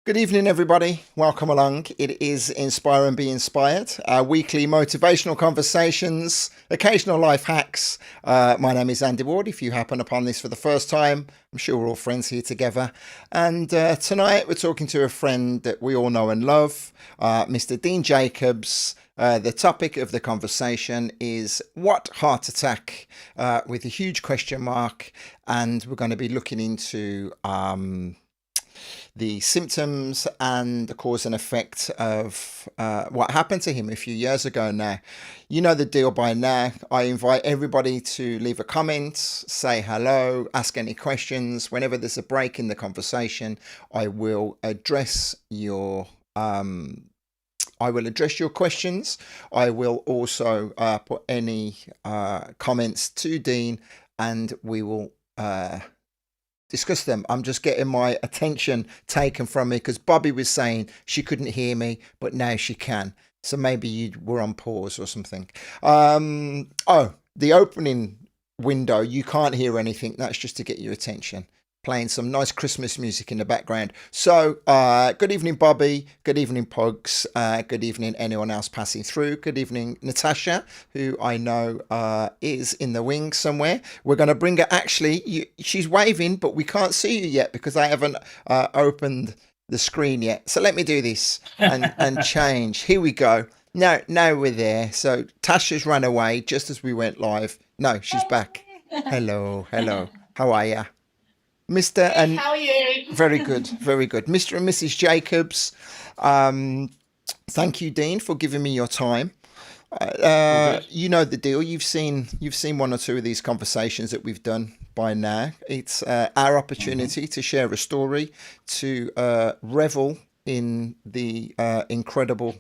Good evening, everybody. Welcome along. It is Inspire and Be Inspired, our weekly motivational conversations, occasional life hacks. My name is Andy Ward. If you happen upon this for the first time, I'm sure we're all friends here together. And tonight we're talking to a friend that we all know and love, Mr. Dean Jacobs. The topic of the conversation is what heart attack, with a huge question mark. And we're going to be looking into the symptoms and the cause and effect of what happened to him a few years ago now. You know the deal by now. I invite everybody to leave a comment, say hello, ask any questions. Whenever there's a break in the conversation, I will address your questions. I will also put any comments to Dean, and we will discuss them. I'm just getting my attention taken from me because Bobby was saying she couldn't hear me, but now she can. So maybe you were on pause or something. The opening window, you can't hear anything. That's just to get your attention. Playing some nice Christmas music in the background. So, good evening, Bobby. Good evening, Pugs. Good evening, anyone else passing through. Good evening, Natasha, who I know is in the wings somewhere. We're going to bring her. Actually, she's waving, but we can't see you yet because I haven't opened the screen yet. So let me do this and change. Here we go. Now we're there. So Tasha's run away just as we went live. No, she's back. Hello. How are you? Mr. Good, and how are you? Very good, very good. Mr. and Mrs. Jacobs, thank you, Dean, for giving me your time. All good. You know the deal. You've seen one or two of these conversations that we've done by now. It's our opportunity to share a story, to revel in the incredible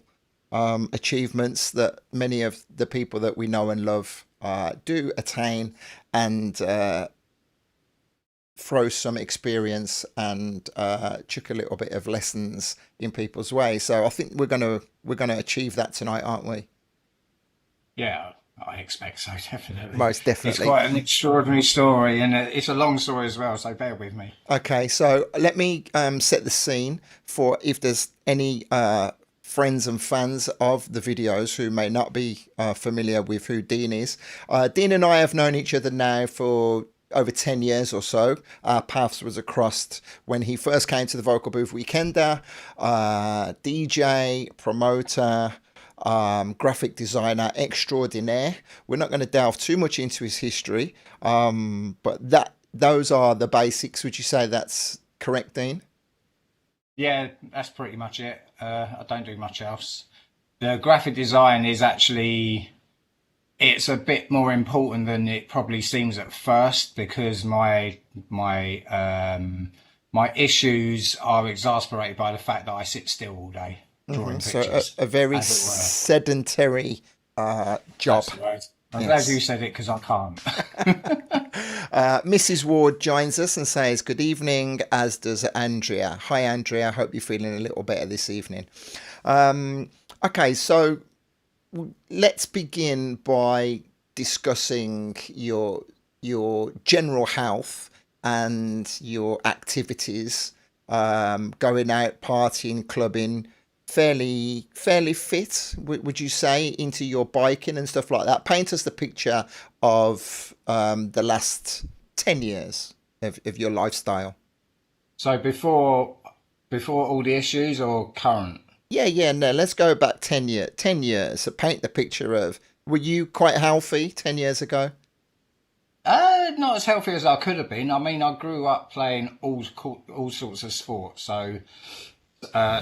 achievements that many of the people that we know and love do attain, and throw some experience and chuck a little bit of lessons in people's way. So I think we're gonna achieve that tonight, aren't we? Yeah, I expect so, definitely. Most It's definitely. quite an extraordinary story, and it's a long story as well, so bear with me. Okay, so let me set the scene for if there's any friends and fans of the videos who may not be familiar with who Dean is. Dean and I have known each other now for over 10 years or so. Our paths was crossed when he first came to the Vocal Booth Weekender, DJ, promoter, graphic designer extraordinaire. We're not going to delve too much into his history, but those are the basics. Would you say that's correct, Dean? Yeah, that's pretty much it. I don't do much else. The graphic design is actually it's a bit more important than it probably seems at first because my issues are exasperated by the fact that I sit still all day drawing So pictures, a very as it were. sedentary job. That's right. I'm glad you Yes. said it because I can't. Mrs. Ward joins us and says good evening, as does Andrea. Hi, Andrea. Hope you're feeling a little better this evening. Um, okay, so let's begin by discussing your general health and your activities. Going out, partying, clubbing, fairly fit. Would you say into your biking and stuff like that? Paint us the picture of the last 10 years of your lifestyle. So before all the issues or current? Yeah. No, let's go back 10 years. 10 years. So paint the picture of. Were you quite healthy 10 years ago? Not as healthy as I could have been. I mean, I grew up playing all sorts of sports. So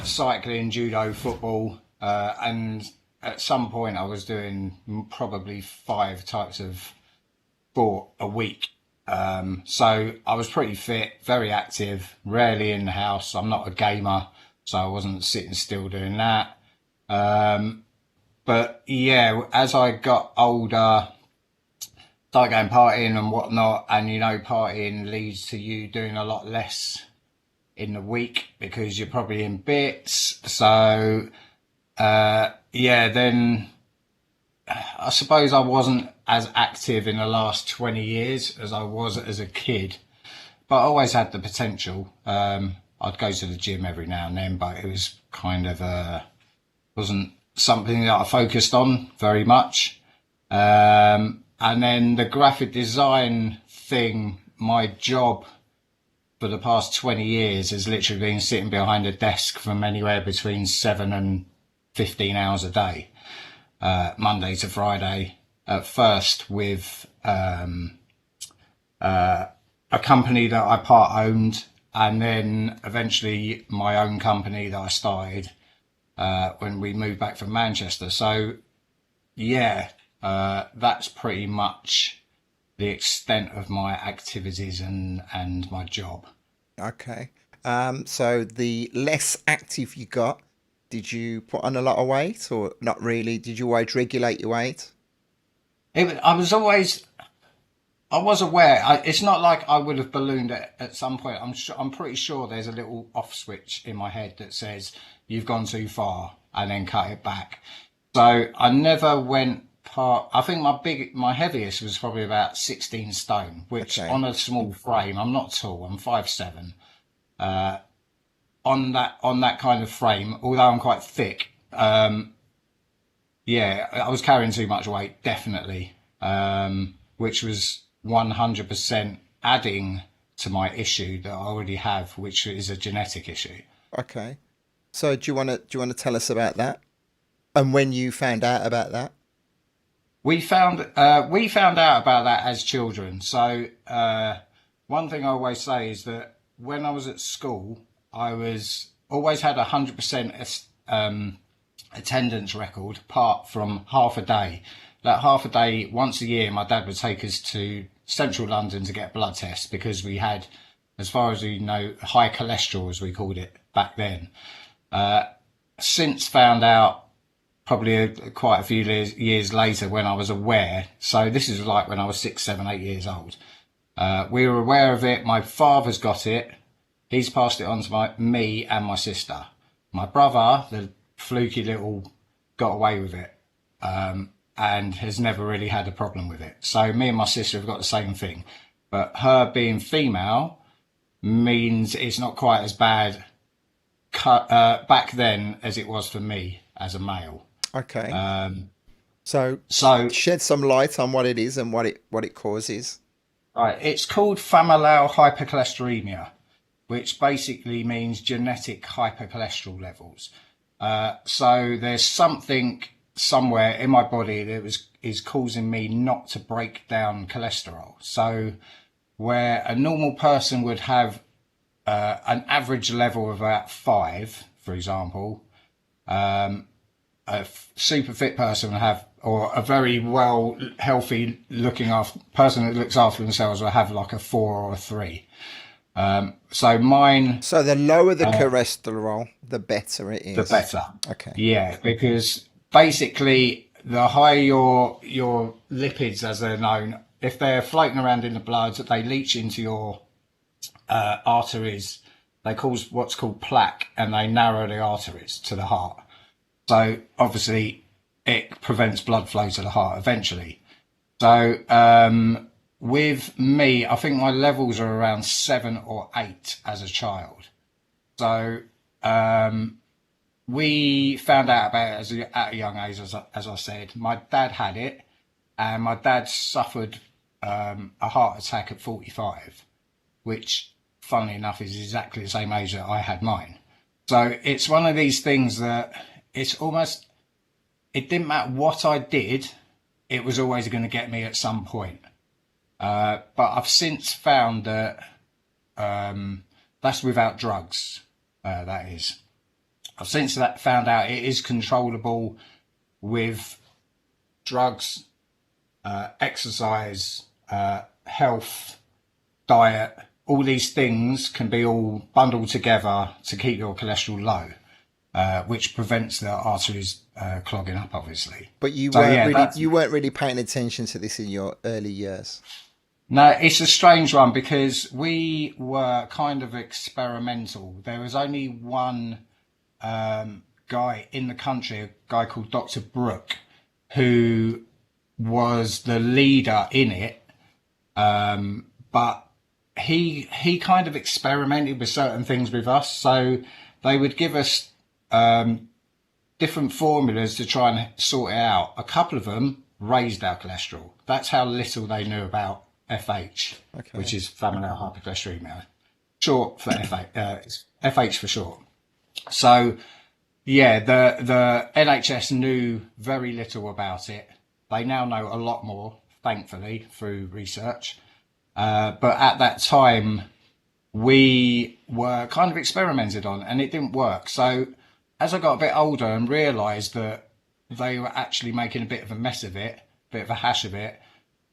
cycling, judo, football, and at some point I was doing probably five types of sport a week. So I was pretty fit, very active, rarely in the house. I'm not a gamer, so I wasn't sitting still doing that. But yeah, as I got older, started going partying and whatnot, and partying leads to you doing a lot less in the week because you're probably in bits. So yeah, then I suppose I wasn't as active in the last 20 years as I was as a kid, but I always had the potential. I'd go to the gym every now and then, but it was kind of wasn't something that I focused on very much. And then the graphic design thing, my job for the past 20 years has literally been sitting behind a desk from anywhere between 7 and 15 hours a day, Monday to Friday, at first with a company that I part owned, and then eventually my own company that I started when we moved back from Manchester. So yeah, that's pretty much the extent of my activities and my job. Okay. So the less active you got, did you put on a lot of weight or not really? Did you always regulate your weight? I was always, I was aware. It's not like I would have ballooned at some point. I'm pretty sure there's a little off switch in my head that says you've gone too far and then cut it back. So I never went part. I think my heaviest was probably about 16 stone, which Okay. on a small frame, I'm not tall. I'm 5'7". On that kind of frame, although I'm quite thick, yeah, I was carrying too much weight, definitely, which was 100% adding to my issue that I already have, which is a genetic issue. Okay. So do you want to tell us about that and when you found out about that? We found out about that as children. So one thing I always say is that when I was at school, I was always had 100% attendance record, apart from half a day. That half a day, once a year, my dad would take us to central London to get blood tests because we had, as far as we know, high cholesterol, as we called it back then. Since found out probably quite a few years later when I was aware. So this is like when I was 6, 7, 8 years old. We were aware of it. My father's got it. He's passed it on to me and my sister. My brother, the fluky little, got away with it, and has never really had a problem with it. So me and my sister have got the same thing. But her being female means it's not quite as bad back then as it was for me as a male. Okay. So So shed some light on what it is and what it causes. right, it's called familial hypercholesterolemia, which basically means genetic hypercholesterol levels. So there's something somewhere in my body that is causing me not to break down cholesterol. So where a normal person would have an average level of about 5, for example, a super fit person will have, or a very well healthy looking after person that looks after themselves will have like a 4 or a 3. So mine, So the lower the cholesterol, the better it the is. better. Okay. Yeah, because basically the higher your lipids, as they're known, if they're floating around in the blood, they leach into your arteries. They cause what's called plaque, and they narrow the arteries to the heart. So obviously, it prevents blood flow to the heart eventually. So with me, I think my levels are around 7 or 8 as a child. So we found out about it at a young age, as I said. My dad had it, and my dad suffered a heart attack at 45, which, funnily enough, is exactly the same age that I had mine. So it's one of these things that it's almost, it didn't matter what I did, it was always going to get me at some point. But I've since found that that's without drugs, that is. I've since found out it is controllable with drugs, exercise, health, diet. All these things can be all bundled together to keep your cholesterol low, which prevents the arteries clogging up, obviously. But you So weren't yeah, really that's you weren't really paying attention to this in your early years. no, it's a strange one because we were kind of experimental. There was only one guy in the country, a guy called Dr. Brooke, who was the leader in it, but he kind of experimented with certain things with us. So they would give us different formulas to try and sort it out. A couple of them raised our cholesterol. That's how little they knew about FH, which is familial hypercholesterolemia, short for FH, it's FH for short. So yeah, the NHS knew very little about it. They now know a lot more, thankfully, through research. But at that time, we were kind of experimented on and it didn't work. So as I got a bit older and realised that they were actually making a bit of a mess of it, a bit of a hash of it,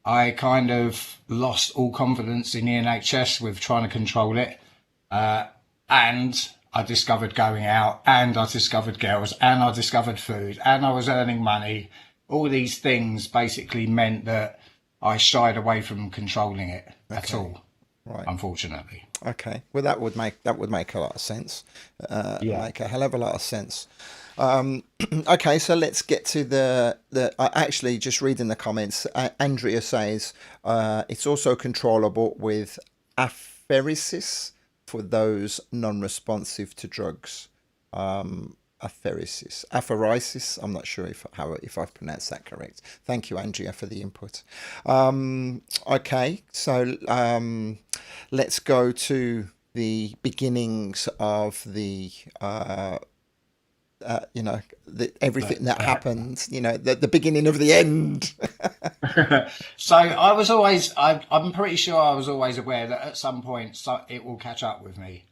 I kind of lost all confidence in the NHS with trying to control it. And I discovered going out, and I discovered girls, and I discovered food, and I was earning money. All these things basically meant that I shied away from controlling it at all, unfortunately. Okay, well that would make a lot of sense. Make a hell of a lot of sense. Okay, so let's get to the actually just reading the comments. Andrea says it's also controllable with apheresis for those non-responsive to drugs. Apheresis. I'm not sure if I've pronounced that correct. Thank you, Andrea, for the input. Okay, so let's go to the beginnings of the everything that happened. The beginning of the end. So I was always, I'm pretty sure I was always aware that at some point it will catch up with me.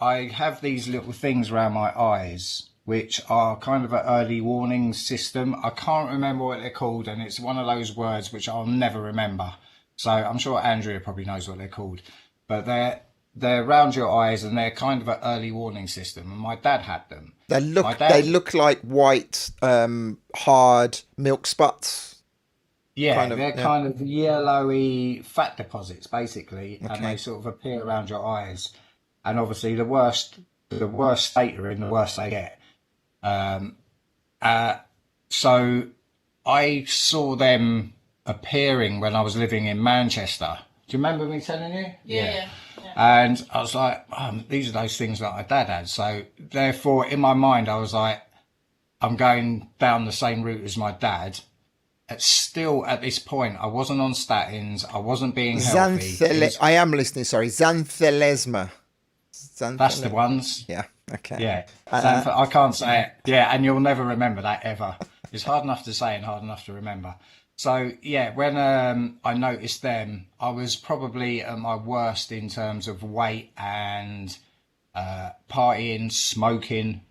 I have these little things around my eyes, which are kind of an early warning system. I can't remember what they're called, and it's one of those words which I'll never remember. So I'm sure Andrea probably knows what they're called, but they're around your eyes, and they're kind of an early warning system. And my dad had them. They look like white, hard milk spots. Yeah, they're kind of yellowy fat deposits, basically, and they sort of appear around your eyes. And obviously, the worse state you're in, the worse they get. So I saw them appearing when I was living in Manchester. Do you remember me telling you? Yeah. And I was like, these are those things that my dad had. So therefore, in my mind, I was like, I'm going down the same route as my dad. Still, at this point, I wasn't on statins. I wasn't being healthy. I am listening. Sorry, xanthelasma. That's the ones. Yeah. Okay. Yeah. I can't say it. Yeah, and you'll never remember that ever. It's hard enough to say and hard enough to remember. So yeah, when I noticed them, I was probably at my worst in terms of weight and partying, smoking,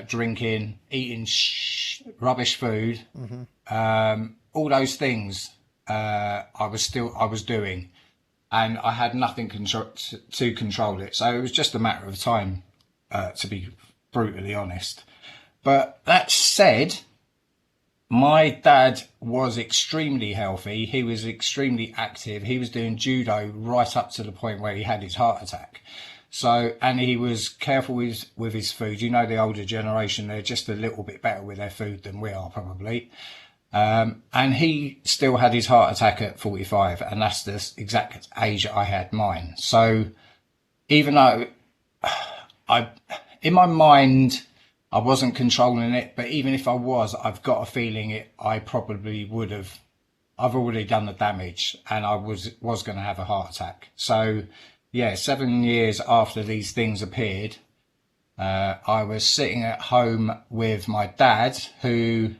drinking, eating rubbish food. All those things I was doing, and I had nothing to control it. So it was just a matter of time, to be brutally honest. But that said, my dad was extremely healthy. He was extremely active. He was doing judo right up to the point where he had his heart attack. So, and he was careful with his food. You know, the older generation, they're just a little bit better with their food than we are probably. And he still had his heart attack at 45, and that's the exact age I had mine. So even though in my mind, I wasn't controlling it, but even if I was, I've got a feeling I probably would have. I've already done the damage, and I was going to have a heart attack. So yeah, 7 years after these things appeared, I was sitting at home with my dad, who,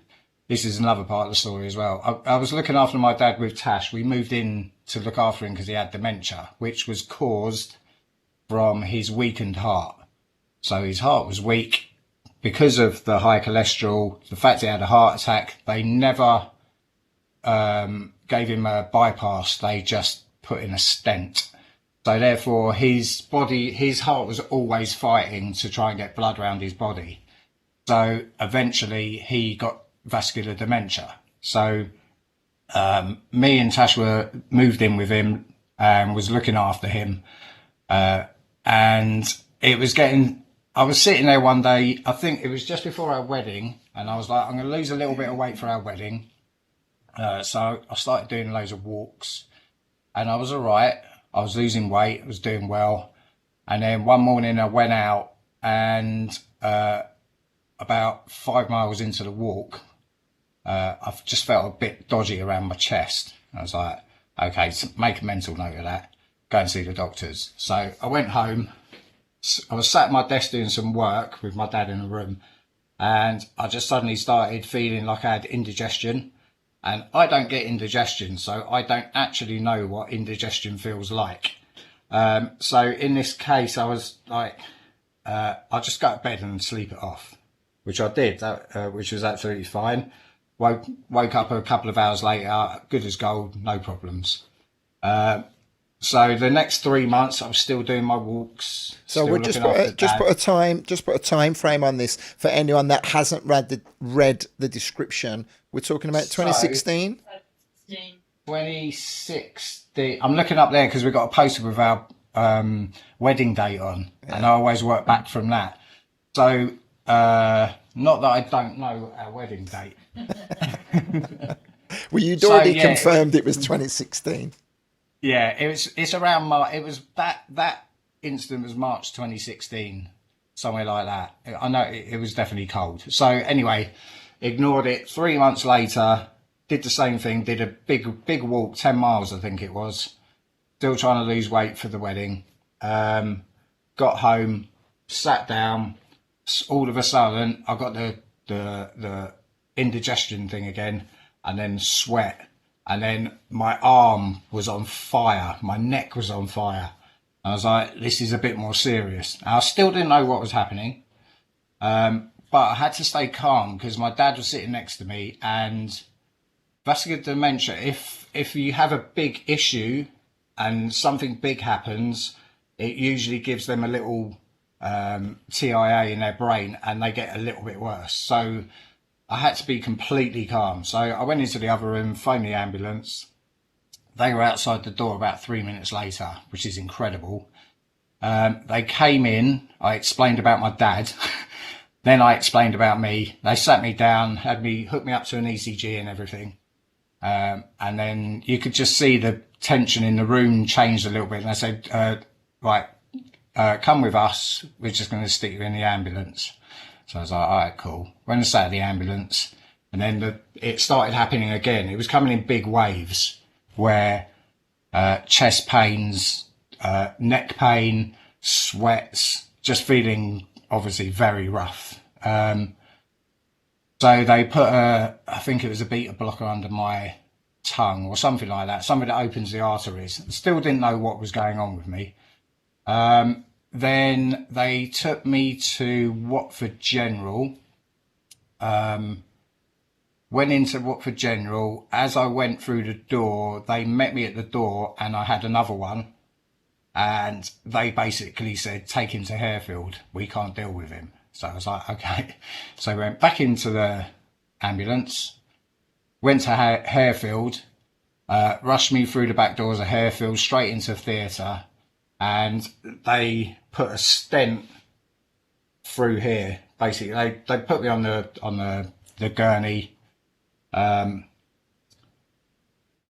this is another part of the story as well. I was looking after my dad with Tash. We moved in to look after him because he had dementia, which was caused from his weakened heart. So his heart was weak because of the high cholesterol, the fact he had a heart attack. They never gave him a bypass. They just put in a stent. So therefore, his heart was always fighting to try and get blood around his body. So eventually he got vascular dementia. So me and Tash were moved in with him and was looking after him. And it was I was sitting there one day, I think it was just before our wedding, and I was like, I'm going to lose a little bit of weight for our wedding. So I started doing loads of walks, and I was all right. I was losing weight, I was doing well. And then one morning I went out and about 5 miles into the walk, I've just felt a bit dodgy around my chest. I was like, okay, so make a mental note of that. Go and see the doctors. So I went home. I was sat at my desk doing some work with my dad in a room, and I just suddenly started feeling like I had indigestion. And I don't get indigestion, so I don't actually know what indigestion feels like. So in this case, I was like, I'll just go to bed and sleep it off, which I did, which was absolutely fine. Woke up a couple of hours later, good as gold, no problems. So the next 3 months, I was still doing my walks. So we'll just put a time frame on this for anyone that hasn't read the description. We're talking about 2016. 2016. I'm looking up there because we've got a poster with our wedding date on, and I always work back from that. So not that I don't know our wedding date. Well, you'd already confirmed it was 2016. Yeah, it's around March. It was that incident was March 2016, somewhere like that. I know it was definitely cold. So anyway, ignored it. 3 months later, did the same thing. Did a big walk, 10 miles, I think it was. Still trying to lose weight for the wedding. Got home, sat down. All of a sudden, I got the indigestion thing again, and then sweat. And then my arm was on fire. My neck was on fire. I was like, this is a bit more serious. And I still didn't know what was happening. But I had to stay calm because my dad was sitting next to me, and vascular dementia, if you have a big issue and something big happens, it usually gives them a little TIA in their brain, and they get a little bit worse. So I had to be completely calm. So I went into the other room, phoned the ambulance. They were outside the door about 3 minutes later, which is incredible. They came in. I explained about my dad. Then I explained about me. They sat me down, hooked me up to an ECG and everything. And then you could just see the tension in the room changed a little bit. And they said, right, come with us. We're just going to stick you in the ambulance. So I was like, all right, cool. Went and sat in the ambulance, and then it started happening again. It was coming in big waves where chest pains, neck pain, sweats, just feeling obviously very rough. So they put I think it was a beta blocker under my tongue or something like that, something that opens the arteries. Still didn't know what was going on with me. Then they took me to Watford General. Went into Watford General. As I went through the door, they met me at the door, and I had another one. And they basically said, take him to Harefield. We can't deal with him. So I was like, okay. So I went back into the ambulance, went to Harefield, rushed me through the back doors of Harefield, straight into theatre. And they put a stent through here. Basically, they put me on the gurney. Said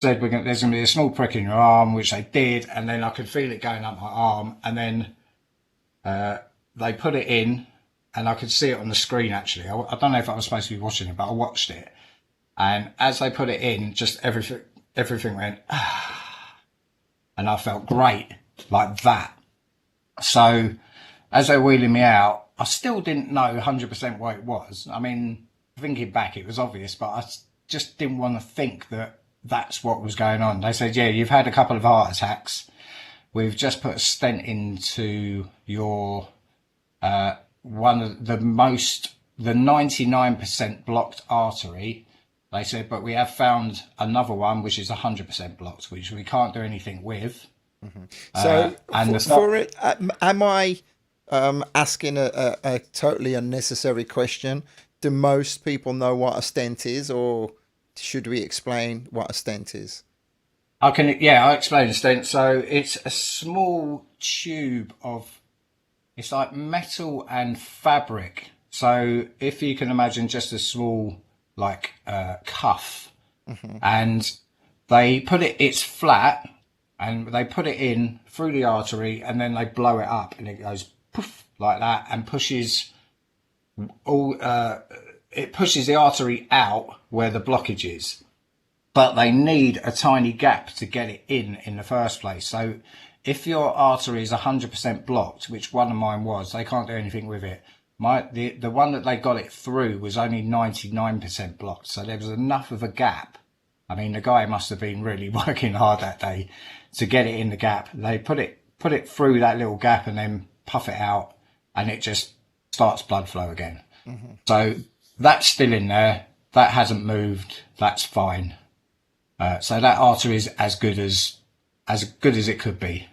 there's going to be a small prick in your arm, which they did, and then I could feel it going up my arm. And then they put it in, and I could see it on the screen. Actually, I don't know if I was supposed to be watching it, but I watched it. And as they put it in, just everything went, and I felt great. Like that. So as they were wheeling me out, I still didn't know 100% what it was. I mean, thinking back, it was obvious, but I just didn't want to think that that's what was going on. They said, yeah, you've had a couple of heart attacks. We've just put a stent into your one of the 99% blocked artery. They said, but we have found another one which is 100% blocked, which we can't do anything with. So am I asking a totally unnecessary question? Do most people know what a stent is, or should we explain what a stent is? I'll explain the stent. So it's a small tube it's like metal and fabric. So if you can imagine just a small cuff, and they put it's flat. and they put it in through the artery, and then they blow it up, and it goes poof like that, and pushes all. It pushes the artery out where the blockage is, but they need a tiny gap to get it in the first place. So if your artery is 100% blocked, which one of mine was, they can't do anything with it. The one that they got it through was only 99% blocked, so there was enough of a gap. I mean, the guy must have been really working hard that day to get it in the gap. They put it through that little gap and then puff it out, and it just starts blood flow again. So that's still in there. That hasn't moved. That's fine. So that artery is as good as it could be.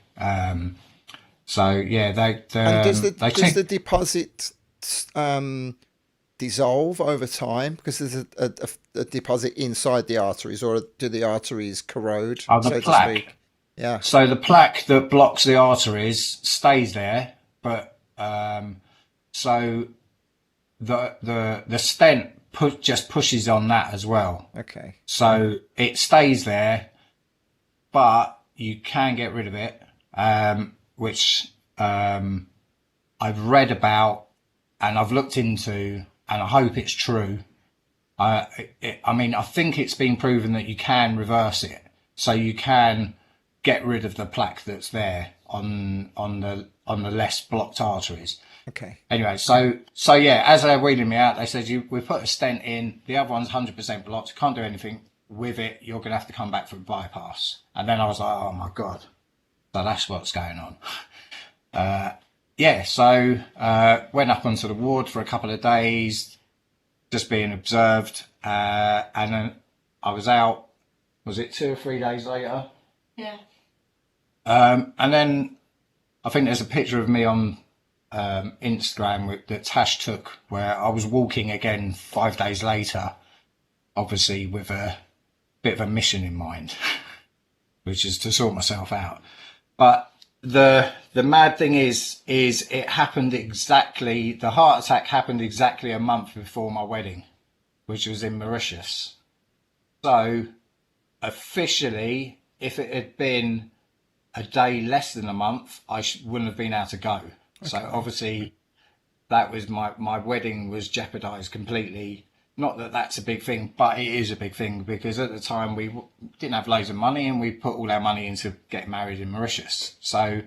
So yeah, And does they the deposit dissolve over time because there's a deposit inside the arteries, or do the arteries corrode, the so to plaque. speak? Yeah. So the plaque that blocks the arteries stays there, but so the stent just pushes on that as well. Okay. So it stays there, but you can get rid of it, which I've read about and I've looked into, and I hope it's true. I mean, I think it's been proven that you can reverse it, so you can get rid of the plaque that's there on the less blocked arteries. Okay. Anyway, so yeah, as they're weeding me out, they said we put a stent in. The other one's 100% blocked. Can't do anything with it. You're going to have to come back for a bypass. And then I was like, oh my god. So that's what's going on. Yeah. So went up onto the ward for a couple of days, just being observed. And then I was out. Was it 2 or 3 days later? Yeah. And then I think there's a picture of me on Instagram that Tash took, where I was walking again 5 days later, obviously with a bit of a mission in mind, which is to sort myself out. But the mad thing is it happened exactly, the heart attack happened exactly a month before my wedding, which was in Mauritius. So officially, if it had been a day less than a month, I wouldn't have been able to go. Okay. So obviously that was my wedding was jeopardized completely. Not that that's a big thing, but it is a big thing, because at the time we didn't have loads of money, and we put all our money into getting married in Mauritius. So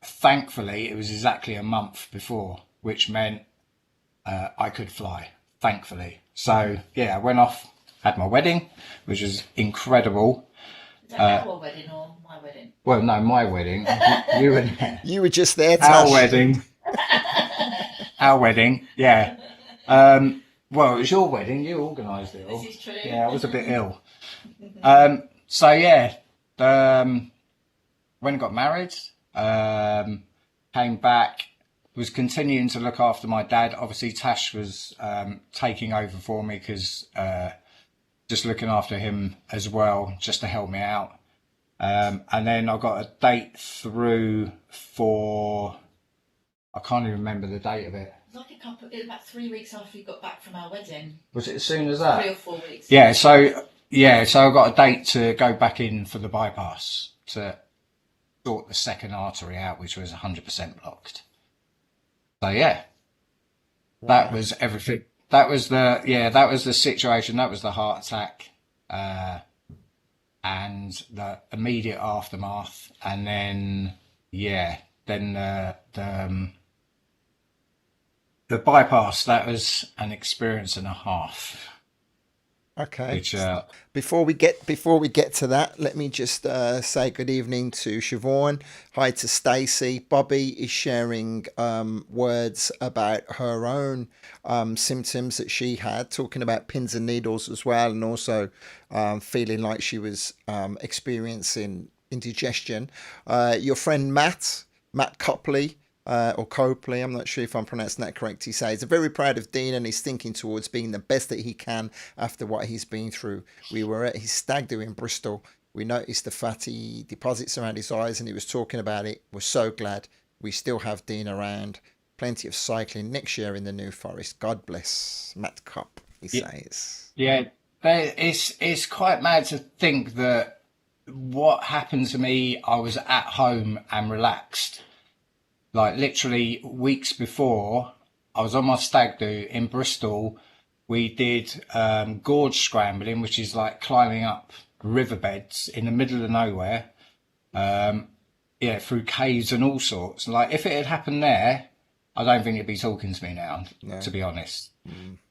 thankfully it was exactly a month before, which meant I could fly, thankfully. So yeah, I went off, had my wedding, which was incredible. Is that our wedding or my wedding? Well, no, my wedding. You were there. You were just there, Our Tash. wedding. Our wedding, yeah. Well, it was your wedding. You organised it all. This is true. Yeah, I was a bit ill. So yeah, when I got married, came back, was continuing to look after my dad. Obviously, Tash was taking over for me, because just looking after him as well, just to help me out. And then I got a date through for, I can't even remember the date of it. It was about 3 weeks after you got back from our wedding. Was it as soon as that? 3 or 4 weeks. Yeah, so I got a date to go back in for the bypass to sort the second artery out, which was 100% blocked. So yeah, that was everything. That was the situation. That was the heart attack, and the immediate aftermath. And then the bypass. That was an experience and a half. Okay. Which, before we get to that, let me just say good evening to Siobhan. Hi to Stacey. Bobby is sharing words about her own symptoms that she had, talking about pins and needles as well, and also feeling like she was experiencing indigestion. Your friend Matt Copley. Or Copley, I'm not sure if I'm pronouncing that correct. He says, very proud of Dean, and he's thinking towards being the best that he can after what he's been through. We were at his stag do in Bristol. We noticed the fatty deposits around his eyes, and he was talking about it. We're so glad we still have Dean around. Plenty of cycling next year in the New Forest. God bless. Matt Cop, he says. Yeah, it's quite mad to think that what happened to me, I was at home and relaxed. Like literally weeks before, I was on my stag do in Bristol. We did gorge scrambling, which is like climbing up riverbeds in the middle of nowhere. Yeah, through caves and all sorts. Like if it had happened there, I don't think it'd be talking to me now, No. to be honest.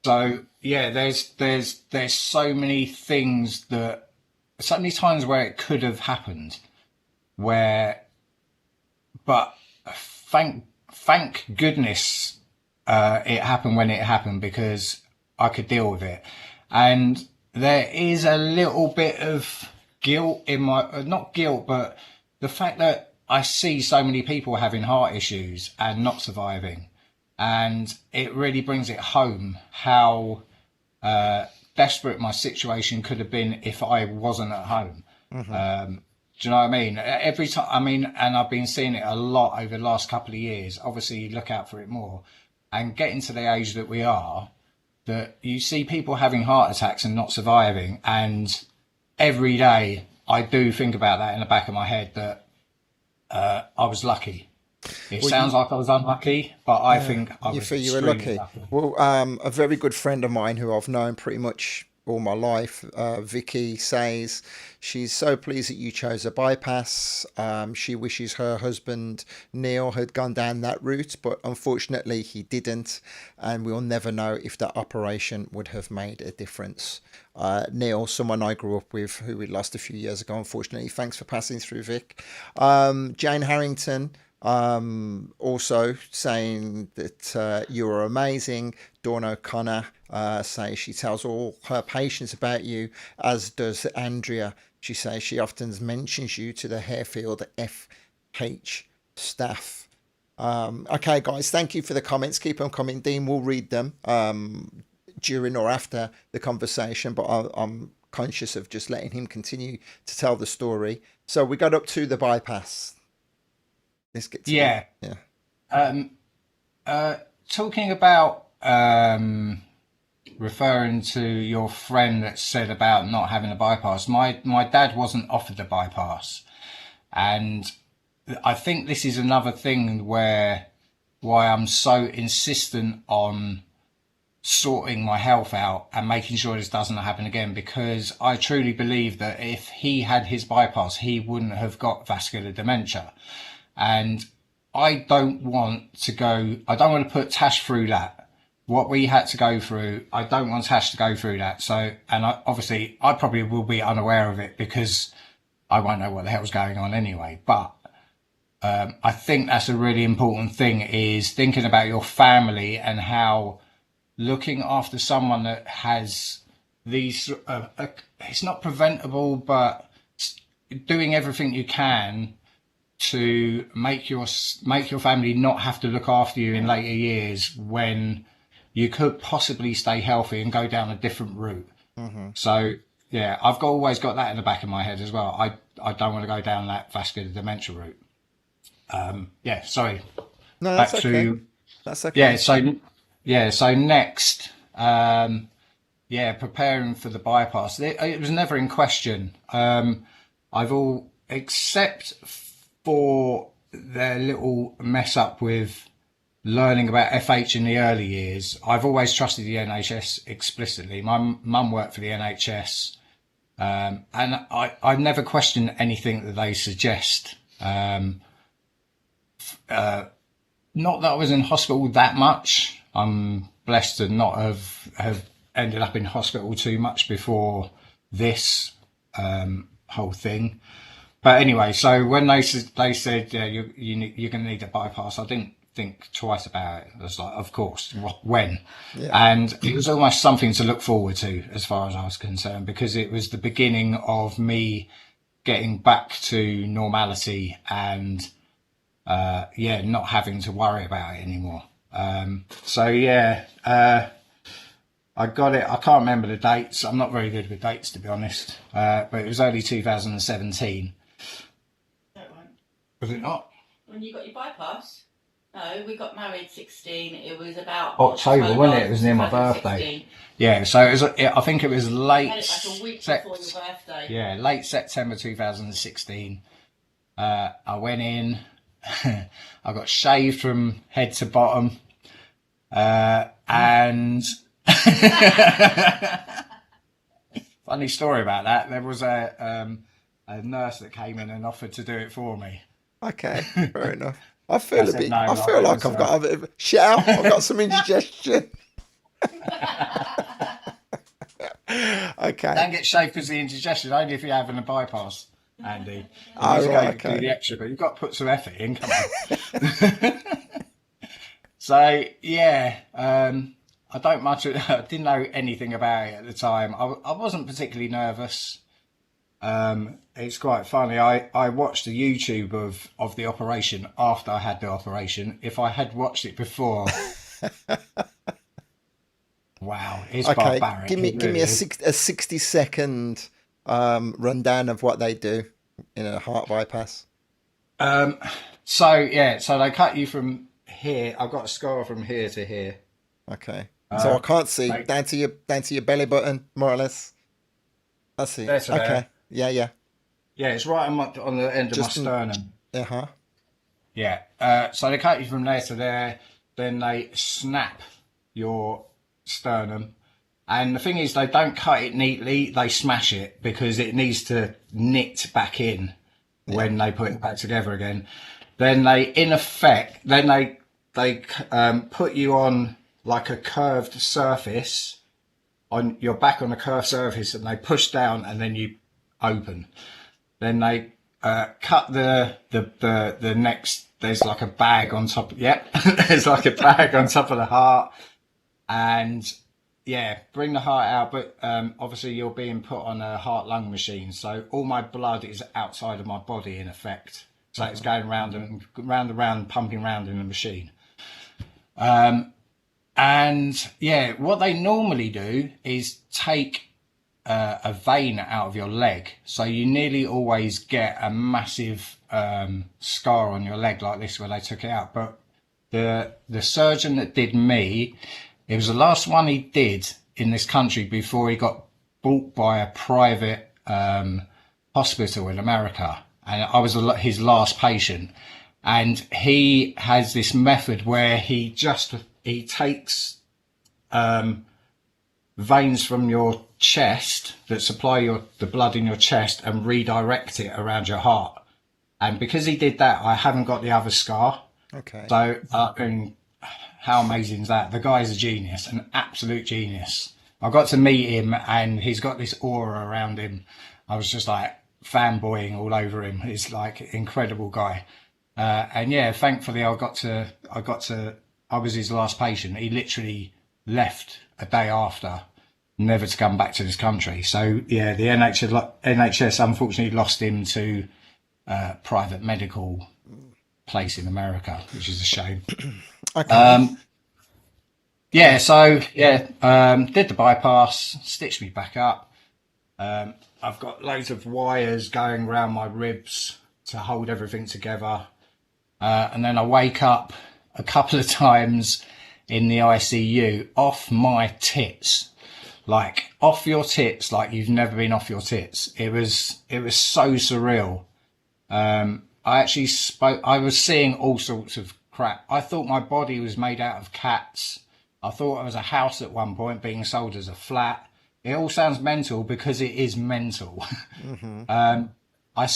So yeah, there's so many things that, so many times where it could have happened, where, but thank goodness it happened when it happened, because I could deal with it. And there is a little bit of guilt in my, not guilt, but the fact that I see so many people having heart issues and not surviving. And it really brings it home how desperate my situation could have been if I wasn't at home. Do you know what I mean? Every time, I mean, and I've been seeing it a lot over the last couple of years. Obviously, you look out for it more. And getting to the age that we are, that you see people having heart attacks and not surviving. And every day I do think about that in the back of my head, that I was lucky. It sounds like I was unlucky, but I think I You was feel you were extremely lucky. lucky. Well, a very good friend of mine who I've known pretty much all my life, Vicky, says she's so pleased that you chose a bypass. She wishes her husband Neil had gone down that route, but unfortunately he didn't, and we'll never know if that operation would have made a difference. Neil, someone I grew up with who we lost a few years ago, unfortunately. Thanks for passing through, Vic. Jane Harrington, also saying that you are amazing. Dawn O'Connor says she tells all her patients about you, as does Andrea. She says she often mentions you to the Harefield FH staff. Okay, guys, thank you for the comments. Keep them coming. Dean will read them during or after the conversation, but I'm conscious of just letting him continue to tell the story. So we got up to the bypass. Let's get to Yeah. that. Yeah. Talking about referring to your friend that said about not having a bypass, my dad wasn't offered a bypass, and I think this is another thing why I'm so insistent on sorting my health out and making sure this doesn't happen again, because I truly believe that if he had his bypass, he wouldn't have got vascular dementia. And I don't want to put Tash through that. What we had to go through, I don't want Tash to go through that. So, and obviously I probably will be unaware of it because I won't know what the hell's going on anyway. But I think that's a really important thing, is thinking about your family and how looking after someone that has these, it's not preventable, but doing everything you can to make your family not have to look after you in later years when you could possibly stay healthy and go down a different route. So yeah, I've always got that in the back of my head as well. I don't want to go down that vascular dementia route. Yeah, sorry. No, that's Back okay. to That's okay. so next, preparing for the bypass. It was never in question. Except for their little mess up with learning about FH in the early years, I've always trusted the NHS explicitly. My mum worked for the NHS, and I never question anything that they suggest. Not that I was in hospital that much. I'm blessed to not have ended up in hospital too much before this whole thing. But anyway, so when they said you're going to need a bypass, I didn't think twice about it. I was like, of course, when? Yeah. And it was almost something to look forward to as far as I was concerned, because it was the beginning of me getting back to normality and not having to worry about it anymore. I got it. I can't remember the dates. I'm not very good with dates, to be honest. But it was early 2017. That one. Was it not? When you got your bypass? No, we got married 16. It was about October, wasn't it? It was near my 2016. birthday. Yeah, so it was, I think it was We had it like a week before your birthday. yeah, late September 2016. I went in, I got shaved from head to bottom, and funny story about that. There was a nurse that came in and offered to do it for me. Okay, fair enough. I feel said no, I like, feel it like was, I've got a bit of shout. I've got some indigestion. Okay. Don't get shaved because of the indigestion, only if you're having a bypass, Andy. Oh, You right, do okay. the extra, but you've got to put some effort in. Come on. So yeah, I didn't know anything about it at the time. I wasn't particularly nervous. It's quite funny. I watched a YouTube of the operation after I had the operation. If I had watched it before, wow, it's Okay, barbaric. give me It give me really a is. 60-second rundown of what they do in a heart bypass. So yeah, so they cut you from here. I've got a scar from here to here. Okay. So I can't see Like, down to your belly button, more or less. I see. there to Okay. there. Yeah, yeah. Yeah, it's right on the end of my Just in, sternum. uh-huh. Yeah. So they cut you from there to there. Then they snap your sternum. And the thing is, they don't cut it neatly. They smash it because it needs to knit back in when they put it back together again. Then they, in effect, they put you on like a curved surface, on your back on a curved surface, and they push down, and then you open. Then they cut the next. There's like a bag on top. Yep, there's like a bag on top of the heart, and yeah, bring the heart out. But obviously, you're being put on a heart-lung machine, so all my blood is outside of my body in effect. So it's going round and round, pumping round in the machine. And yeah, what they normally do is take a vein out of your leg. So you nearly always get a massive scar on your leg like this where they took it out. But the surgeon that did me, it was the last one he did in this country before he got bought by a private hospital in America. And I was his last patient. And he has this method where he takes veins from your chest that supply the blood in your chest and redirect it around your heart. And because he did that, I haven't got the other scar. Okay. So, and how amazing is that? The guy's a genius, an absolute genius. I got to meet him and he's got this aura around him. I was just like fanboying all over him. He's like an incredible guy. And yeah, thankfully I was his last patient. He literally left a day after, never to come back to this country. So yeah, the NHS unfortunately lost him to private medical place in America, which is a shame. Okay. Yeah, so yeah, did the bypass, stitched me back up. I've got loads of wires going around my ribs to hold everything together. And then I wake up a couple of times in the ICU off my tits, like off your tits, like you've never been off your tits. It was so surreal. I was seeing all sorts of crap. I thought my body was made out of cats. I thought it was a house at one point being sold as a flat. It all sounds mental because it is mental. Mm-hmm. I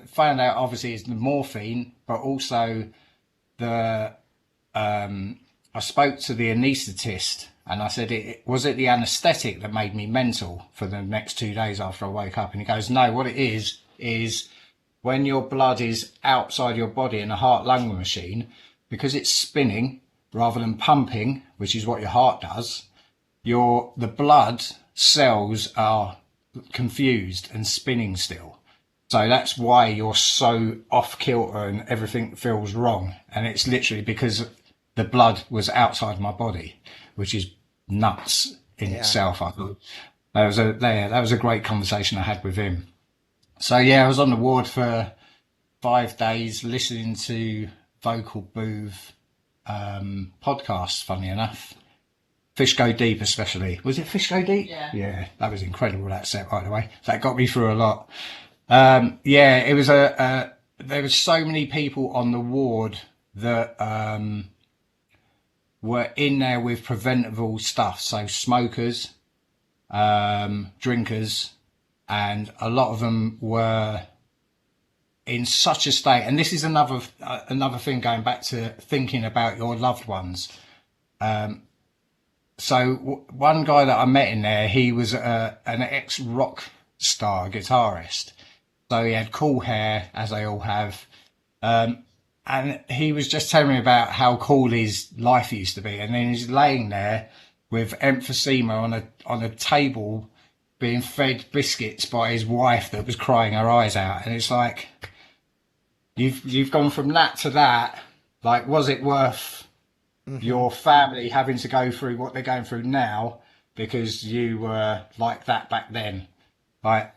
found out obviously it's the morphine, but also I spoke to the anaesthetist and I said, was it the anaesthetic that made me mental for the next 2 days after I woke up? And he goes, no, what it is when your blood is outside your body in a heart-lung machine, because it's spinning rather than pumping, which is what your heart does, the blood cells are confused and spinning still. So that's why you're so off kilter and everything feels wrong. And it's literally because the blood was outside my body, which is nuts in itself. I thought that was a great conversation I had with him. So yeah, I was on the ward for 5 days listening to vocal booth podcasts, funny enough. Fish Go Deep, especially. Was it Fish Go Deep? Yeah. Yeah, that was incredible, that set, by the way. That got me through a lot. Yeah, it was there were so many people on the ward that were in there with preventable stuff. So smokers, drinkers, and a lot of them were in such a state. And this is another thing, going back to thinking about your loved ones. So one guy that I met in there, he was an ex-rock star guitarist. So he had cool hair, as they all have. And he was just telling me about how cool his life used to be. And then he's laying there with emphysema on a table being fed biscuits by his wife that was crying her eyes out. And it's like, you've gone from that to that. Like, was it worth your family having to go through what they're going through now because you were like that back then? Like,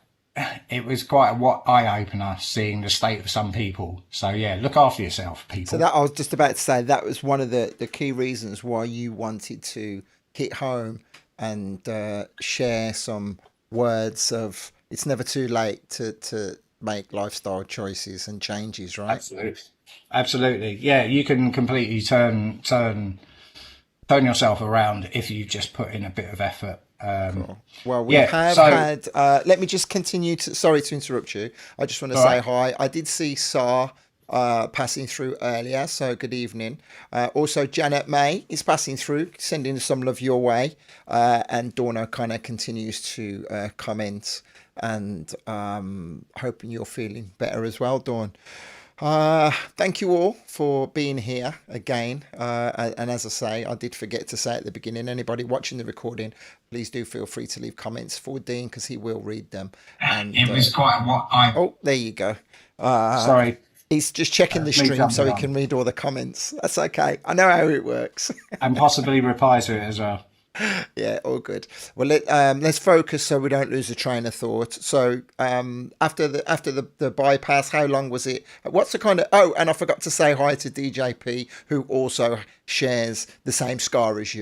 it was quite a eye-opener seeing the state of some people. So yeah, look after yourself, people. So that I was just about to say, that was one of the key reasons why you wanted to hit home and share some words of it's never too late to make lifestyle choices and changes, right? Absolutely. Yeah, you can completely turn yourself around if you just put in a bit of effort. Cool. Well, we have had. Let me just continue to. Sorry to interrupt you. I just want to say hi. I did see Sar passing through earlier, so good evening. Also, Janet May is passing through, sending some love your way, and Dawn O'Connor continues to comment, and hoping you're feeling better as well, Dawn. Thank you all for being here again. And as I say, I did forget to say at the beginning, anybody watching the recording, please do feel free to leave comments for Dean because he will read them. And it was quite Oh, there you go. Sorry. He's just checking the stream so he can read all the comments. That's okay. I know how it works. And possibly reply to it as well. Yeah, all good. Well, let's focus so we don't lose a train of thought. So after the bypass, how long was it? What's the kind of... Oh, and I forgot to say hi to DJP, who also shares the same scar as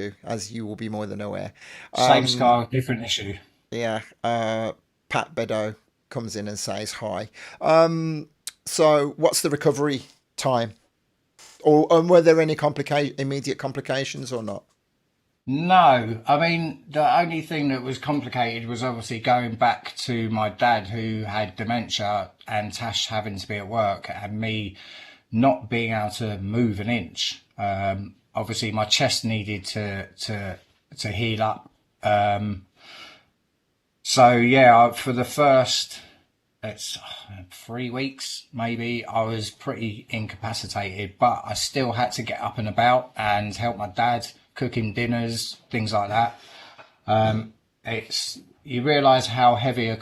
you will be more than aware. Same scar, different issue. Yeah. Pat Bedo comes in and says hi. So what's the recovery time? Or were there any immediate complications or not? No, I mean, the only thing that was complicated was obviously going back to my dad, who had dementia, and Tash having to be at work and me not being able to move an inch. Obviously my chest needed to heal up. So yeah, for the first, it's 3 weeks maybe, I was pretty incapacitated, but I still had to get up and about and help my dad, cooking dinners, things like that. You realise how heavy a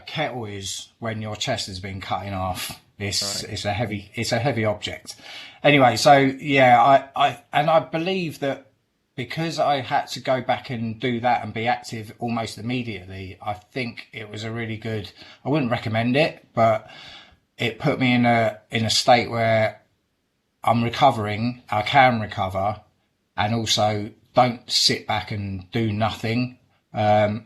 kettle is when your chest has been cut in half. It's a heavy object. Anyway, so yeah, I believe that because I had to go back and do that and be active almost immediately, I think it was a really good. I wouldn't recommend it, but it put me in a state where I'm recovering, I can recover, and also don't sit back and do nothing. I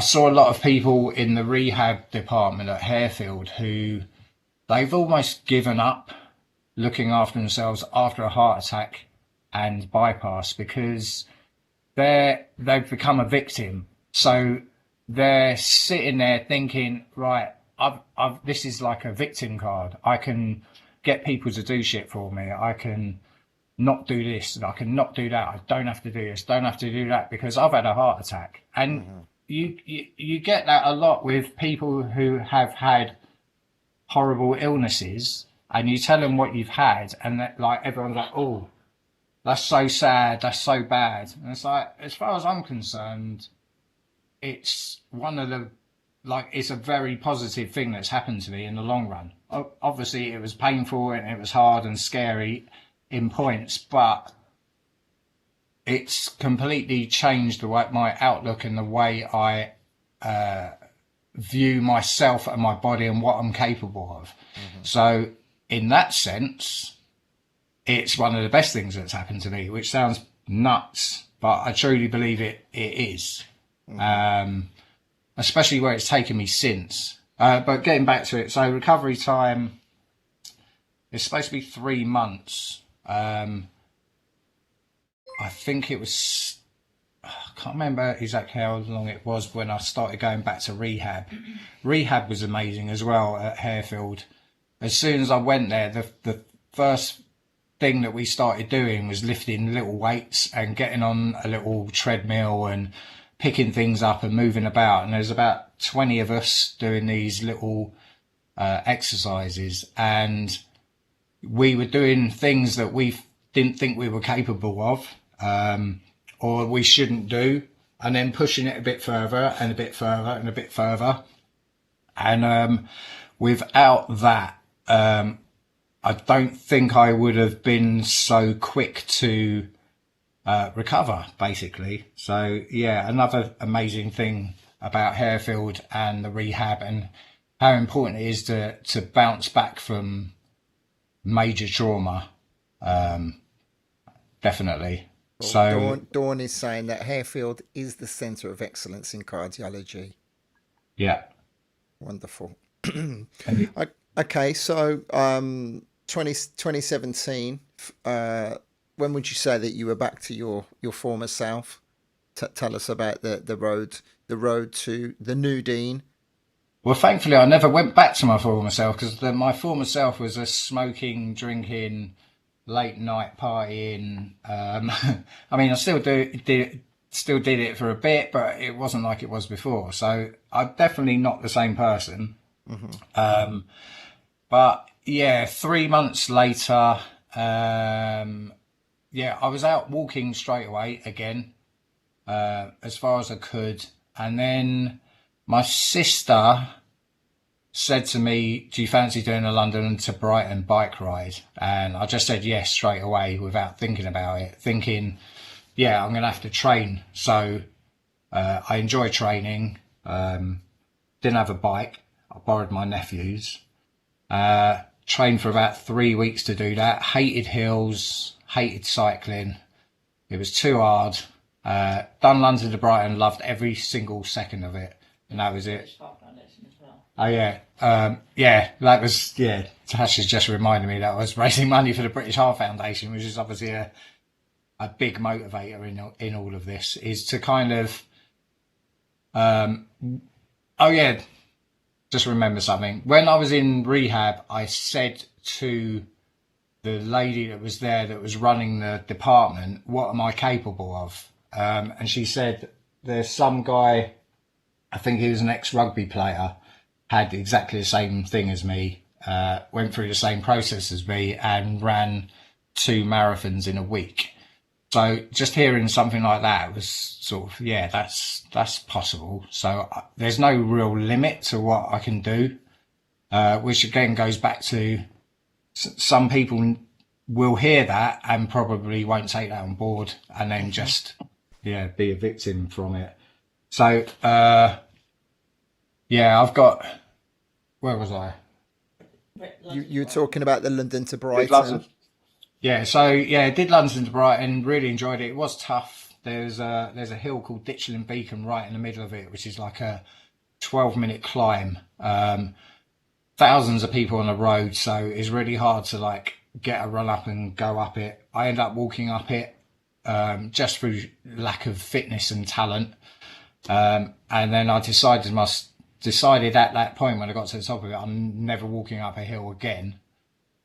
saw a lot of people in the rehab department at Harefield who they've almost given up looking after themselves after a heart attack and bypass because they've become a victim. So they're sitting there thinking, right, this is like a victim card. I can get people to do shit for me. I can not do this and I can not do that. I don't have to do this, don't have to do that because I've had a heart attack. And you get that a lot with people who have had horrible illnesses, and you tell them what you've had, and that, like, everyone's like, oh, that's so sad, that's so bad. And it's like, as far as I'm concerned, it's one of the, like, it's a very positive thing that's happened to me in the long run. Obviously it was painful and it was hard and scary in points, but it's completely changed my outlook and the way I view myself and my body and what I'm capable of. So in that sense, it's one of the best things that's happened to me, which sounds nuts, but I truly believe it is. Especially where it's taken me since. But getting back to it, so recovery time is supposed to be 3 months. I think it was, I can't remember exactly how long it was when I started going back to rehab. Rehab was amazing as well at Harefield. As soon as I went there, the first thing that we started doing was lifting little weights and getting on a little treadmill and picking things up and moving about. And there's about 20 of us doing these little exercises, and we were doing things that we didn't think we were capable of, or we shouldn't do, and then pushing it a bit further and a bit further and a bit further. And without that, I don't think I would have been so quick to recover, basically. So yeah, another amazing thing about Harefield and the rehab, and how important it is to bounce back from major trauma. Definitely. Well, So Dawn is saying that Harefield is the centre of excellence in cardiology. yeah. Wonderful. And Okay, so 2017, when would you say that you were back to your former self? Tell us about the road to the new Dean. well, thankfully, I never went back to my former self, because my former self was a smoking, drinking, late night partying. I mean, I still did it for a bit, but it wasn't like it was before. So I'm definitely not the same person. But yeah, 3 months later, yeah, I was out walking straight away again, as far as I could. And then my sister said to me, do you fancy doing a London to Brighton bike ride? And I just said yes straight away without thinking about it, thinking, yeah, I'm going to have to train. So I enjoy training. Didn't have a bike. I borrowed my nephew's. Trained for about 3 weeks to do that. Hated hills, hated cycling. It was too hard. Done London to Brighton, loved every single second of it. And that was it. Oh yeah. Yeah, that was, yeah, Tash has just reminded me that I was raising money for the British Heart Foundation, which is obviously a big motivator in all of this, is to kind of, oh yeah, just remember something. When I was in rehab, I said to the lady that was there, that was running the department, what am I capable of? And she said, there's some guy, I think he was an ex-rugby player, had exactly the same thing as me, went through the same process as me, and ran 2 marathons in a week. So just hearing something like that was sort of, yeah, that's possible. So there's no real limit to what I can do, which again goes back to some people will hear that and probably won't take that on board, and then just, yeah, be a victim from it. So, yeah, I've got, where was I? You were talking about the London to Did Brighton. London. Yeah, so yeah, did London to Brighton, really enjoyed it. It was tough. There's a hill called Ditchling Beacon right in the middle of it, which is like a 12-minute climb. Thousands of people on the road, so it's really hard to like get a run up and go up it. I ended up walking up it, just through lack of fitness and talent. And then I decided at that point when I got to the top of it, I'm never walking up a hill again.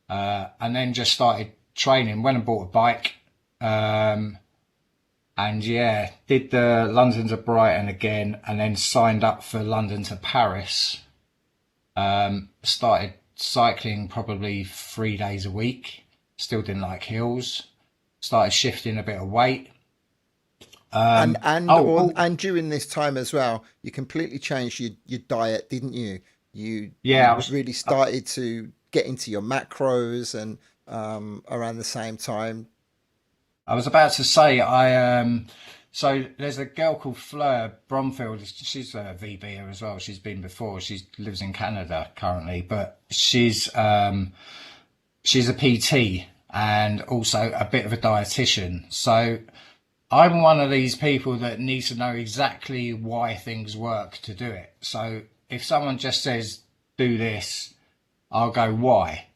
And then just started training, went and bought a bike. And yeah, did the London to Brighton again, and then signed up for London to Paris. Started cycling probably 3 days a week. Still didn't like hills. Started shifting a bit of weight. And during this time as well, you completely changed your diet, didn't you? You really started to get into your macros, and around the same time. I was about to say, I So there's a girl called Fleur Bromfield. She's a VBer as well. She's been before. She lives in Canada currently, but she's a PT and also a bit of a dietitian. So I'm one of these people that needs to know exactly why things work to do it. So if someone just says do this, I'll go why,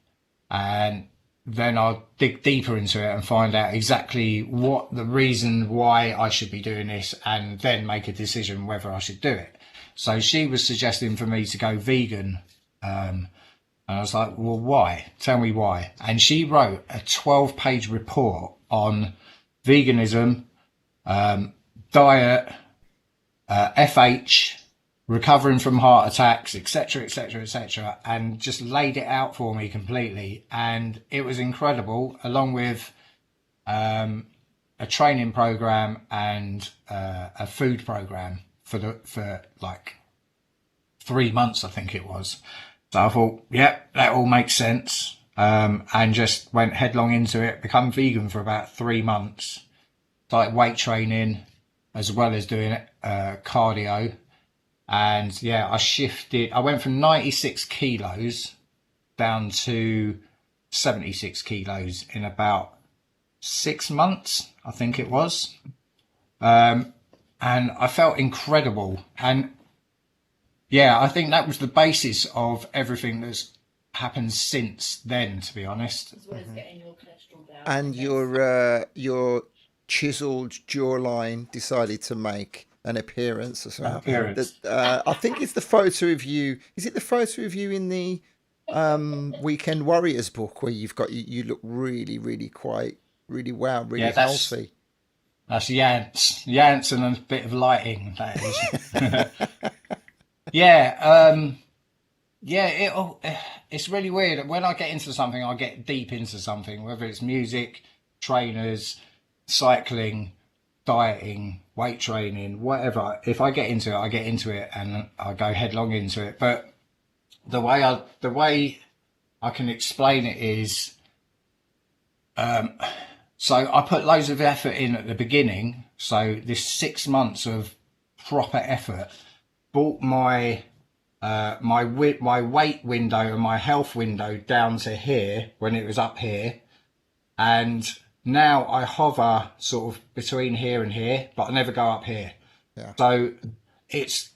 and then I'll dig deeper into it and find out exactly what the reason why I should be doing this, and then make a decision whether I should do it. So she was suggesting for me to go vegan. And I was like, well, why? Tell me why. And she wrote a 12-page report on veganism, diet, FH, recovering from heart attacks, etc., etc., etc., and just laid it out for me completely. And it was incredible, along with a training program and a food program for like 3 months, I think it was. So I thought, yep, that all makes sense. And just went headlong into it, become vegan for about 3 months, started weight training as well as doing cardio. And yeah, I went from 96 kilos down to 76 kilos in about 6 months, I think it was. And I felt incredible. And yeah, I think that was the basis of everything that's happened since then, to be honest. As well as getting your cholesterol down. And your chiseled jawline decided to make an appearance as well. Appearance. I think it's the photo of you. Is it the photo of you in the Weekend Warriors book where you look really, really really well, really healthy? That's Yance and a bit of lighting, that is. Yeah, it's really weird. When I get into something, I get deep into something, whether it's music, trainers, cycling, dieting, weight training, whatever. If I get into it, I get into it and I go headlong into it. But the way I can explain it is, so I put loads of effort in at the beginning. So this 6 months of proper effort brought my weight window and my health window down to here when it was up here, and now I hover sort of between here and here, but I never go up here. Yeah. So it's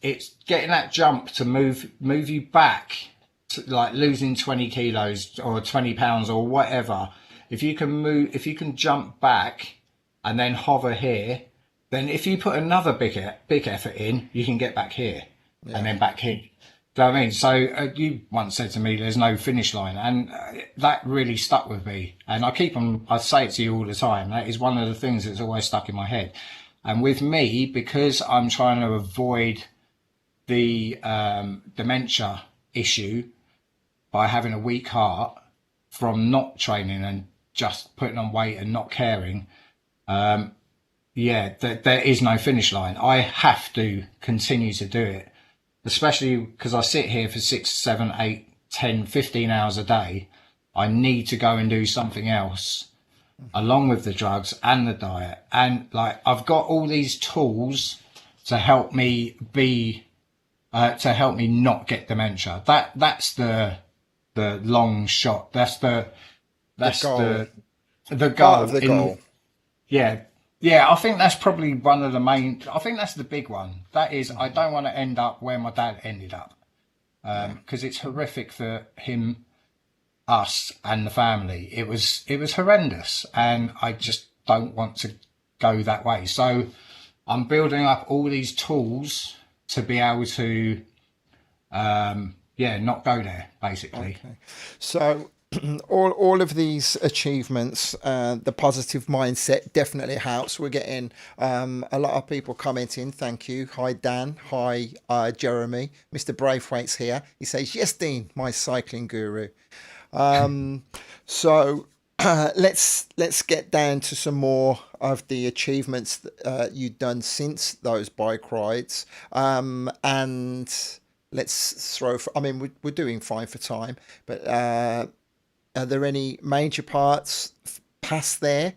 getting that jump to move you back to like losing 20 kilos or 20 pounds or whatever. If you can jump back and then hover here, then if you put another big effort in, you can get back here and then back here. Do you know what I mean? So you once said to me, there's no finish line. And that really stuck with me. And I say it to you all the time. That is one of the things that's always stuck in my head. And with me, because I'm trying to avoid the dementia issue by having a weak heart from not training and just putting on weight and not caring, there is no finish line. I have to continue to do it, especially because I sit here for 6, 7, 8, 10, 15 hours a day. I need to go and do something else along with the drugs and the diet. And like, I've got all these tools to help me not get dementia. That's the long shot. That's the goal. Part of the goal. Yeah, I think that's probably one of the main. I think that's the big one. That is, I don't want to end up where my dad ended up, because it's horrific for him, us, and the family. It was horrendous, and I just don't want to go that way. So I'm building up all these tools to be able to, not go there, basically. Okay. So all of these achievements, the positive mindset definitely helps. We're getting a lot of people commenting. Thank you. Hi Dan. Hi Jeremy. Mr. Braithwaite's here. He says, yes Dean, my cycling guru. So let's get down to some more of the achievements that you've done since those bike rides, and let's throw we're doing fine for time, but are there any major parts past there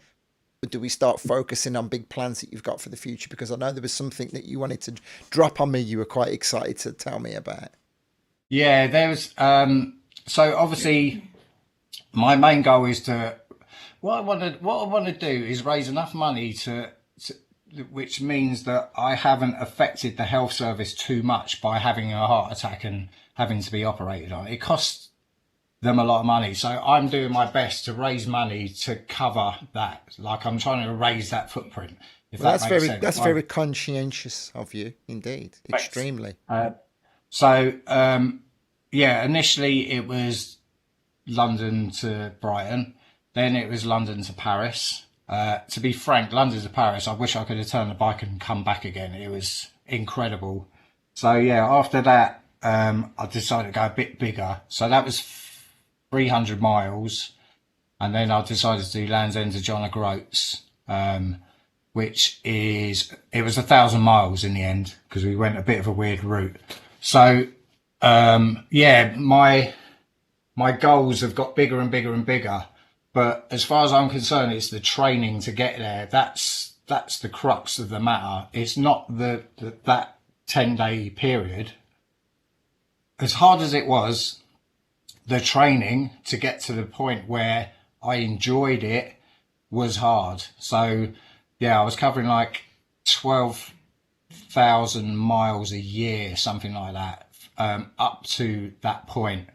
do we start focusing on big plans that you've got for the future? Because I know there was something that you wanted to drop on me. You were quite excited to tell me about. Yeah, there's so obviously my main goal is to what I want to do is raise enough money to which means that I haven't affected the health service too much by having a heart attack and having to be operated on. It costs them a lot of money, so I'm doing my best to raise money to cover that. Like I'm trying to raise that footprint, if Well, that makes sense. that's very conscientious of you, indeed, extremely. So yeah, initially it was London to Brighton, then it was London to Paris. To be frank, London to Paris, I wish I could have turned the bike and come back again. It was incredible. So yeah, after that, I decided to go a bit bigger. So that was 300 miles, and then I decided to do Land's End to John O'Groats, which it was 1,000 miles in the end because we went a bit of a weird route. So yeah, my goals have got bigger and bigger and bigger. But as far as I'm concerned, it's the training to get there. That's the crux of the matter. It's not that 10-day period. As hard as it was, the training to get to the point where I enjoyed it was hard. So yeah, I was covering like 12,000 miles a year, something like that, up to that point.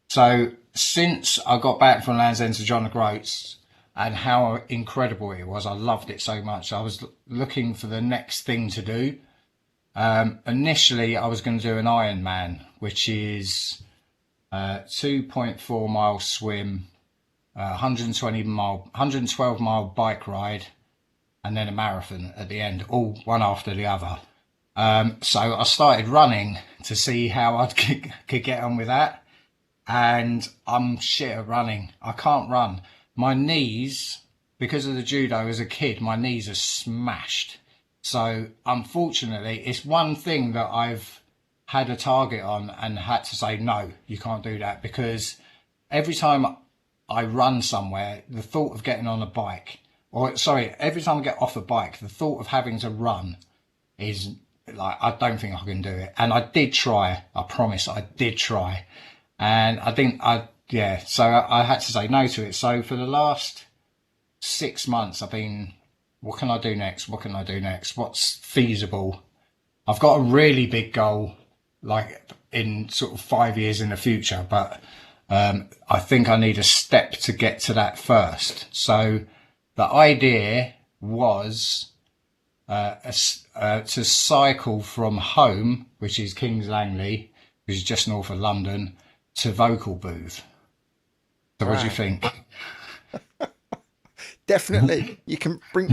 So since I got back from Land's End to John O'Groats and how incredible it was, I loved it so much. I was looking for the next thing to do. Initially, I was going to do an Ironman, which is 2.4 mile swim, 112 mile bike ride, and then a marathon at the end, all one after the other. So I started running to see how I could get on with that. And I'm shit at running. I can't run. My knees, because of the judo as a kid, my knees are smashed. So unfortunately, it's one thing that I've had a target on and had to say, no, you can't do that, because every time I run somewhere, the thought of getting on a bike, or sorry, every time I get off a bike, the thought of having to run is like, I don't think I can do it. And I did try. I promise I did try. And I had to say no to it. So for the last 6 months, I've been, what can I do next? What can I do next? What's feasible? I've got a really big goal, like in sort of 5 years in the future, but I think I need a step to get to that first. So the idea was to cycle from home, which is Kings Langley, which is just north of London, to Vocal Booth. So what do you think? Definitely, you can bring.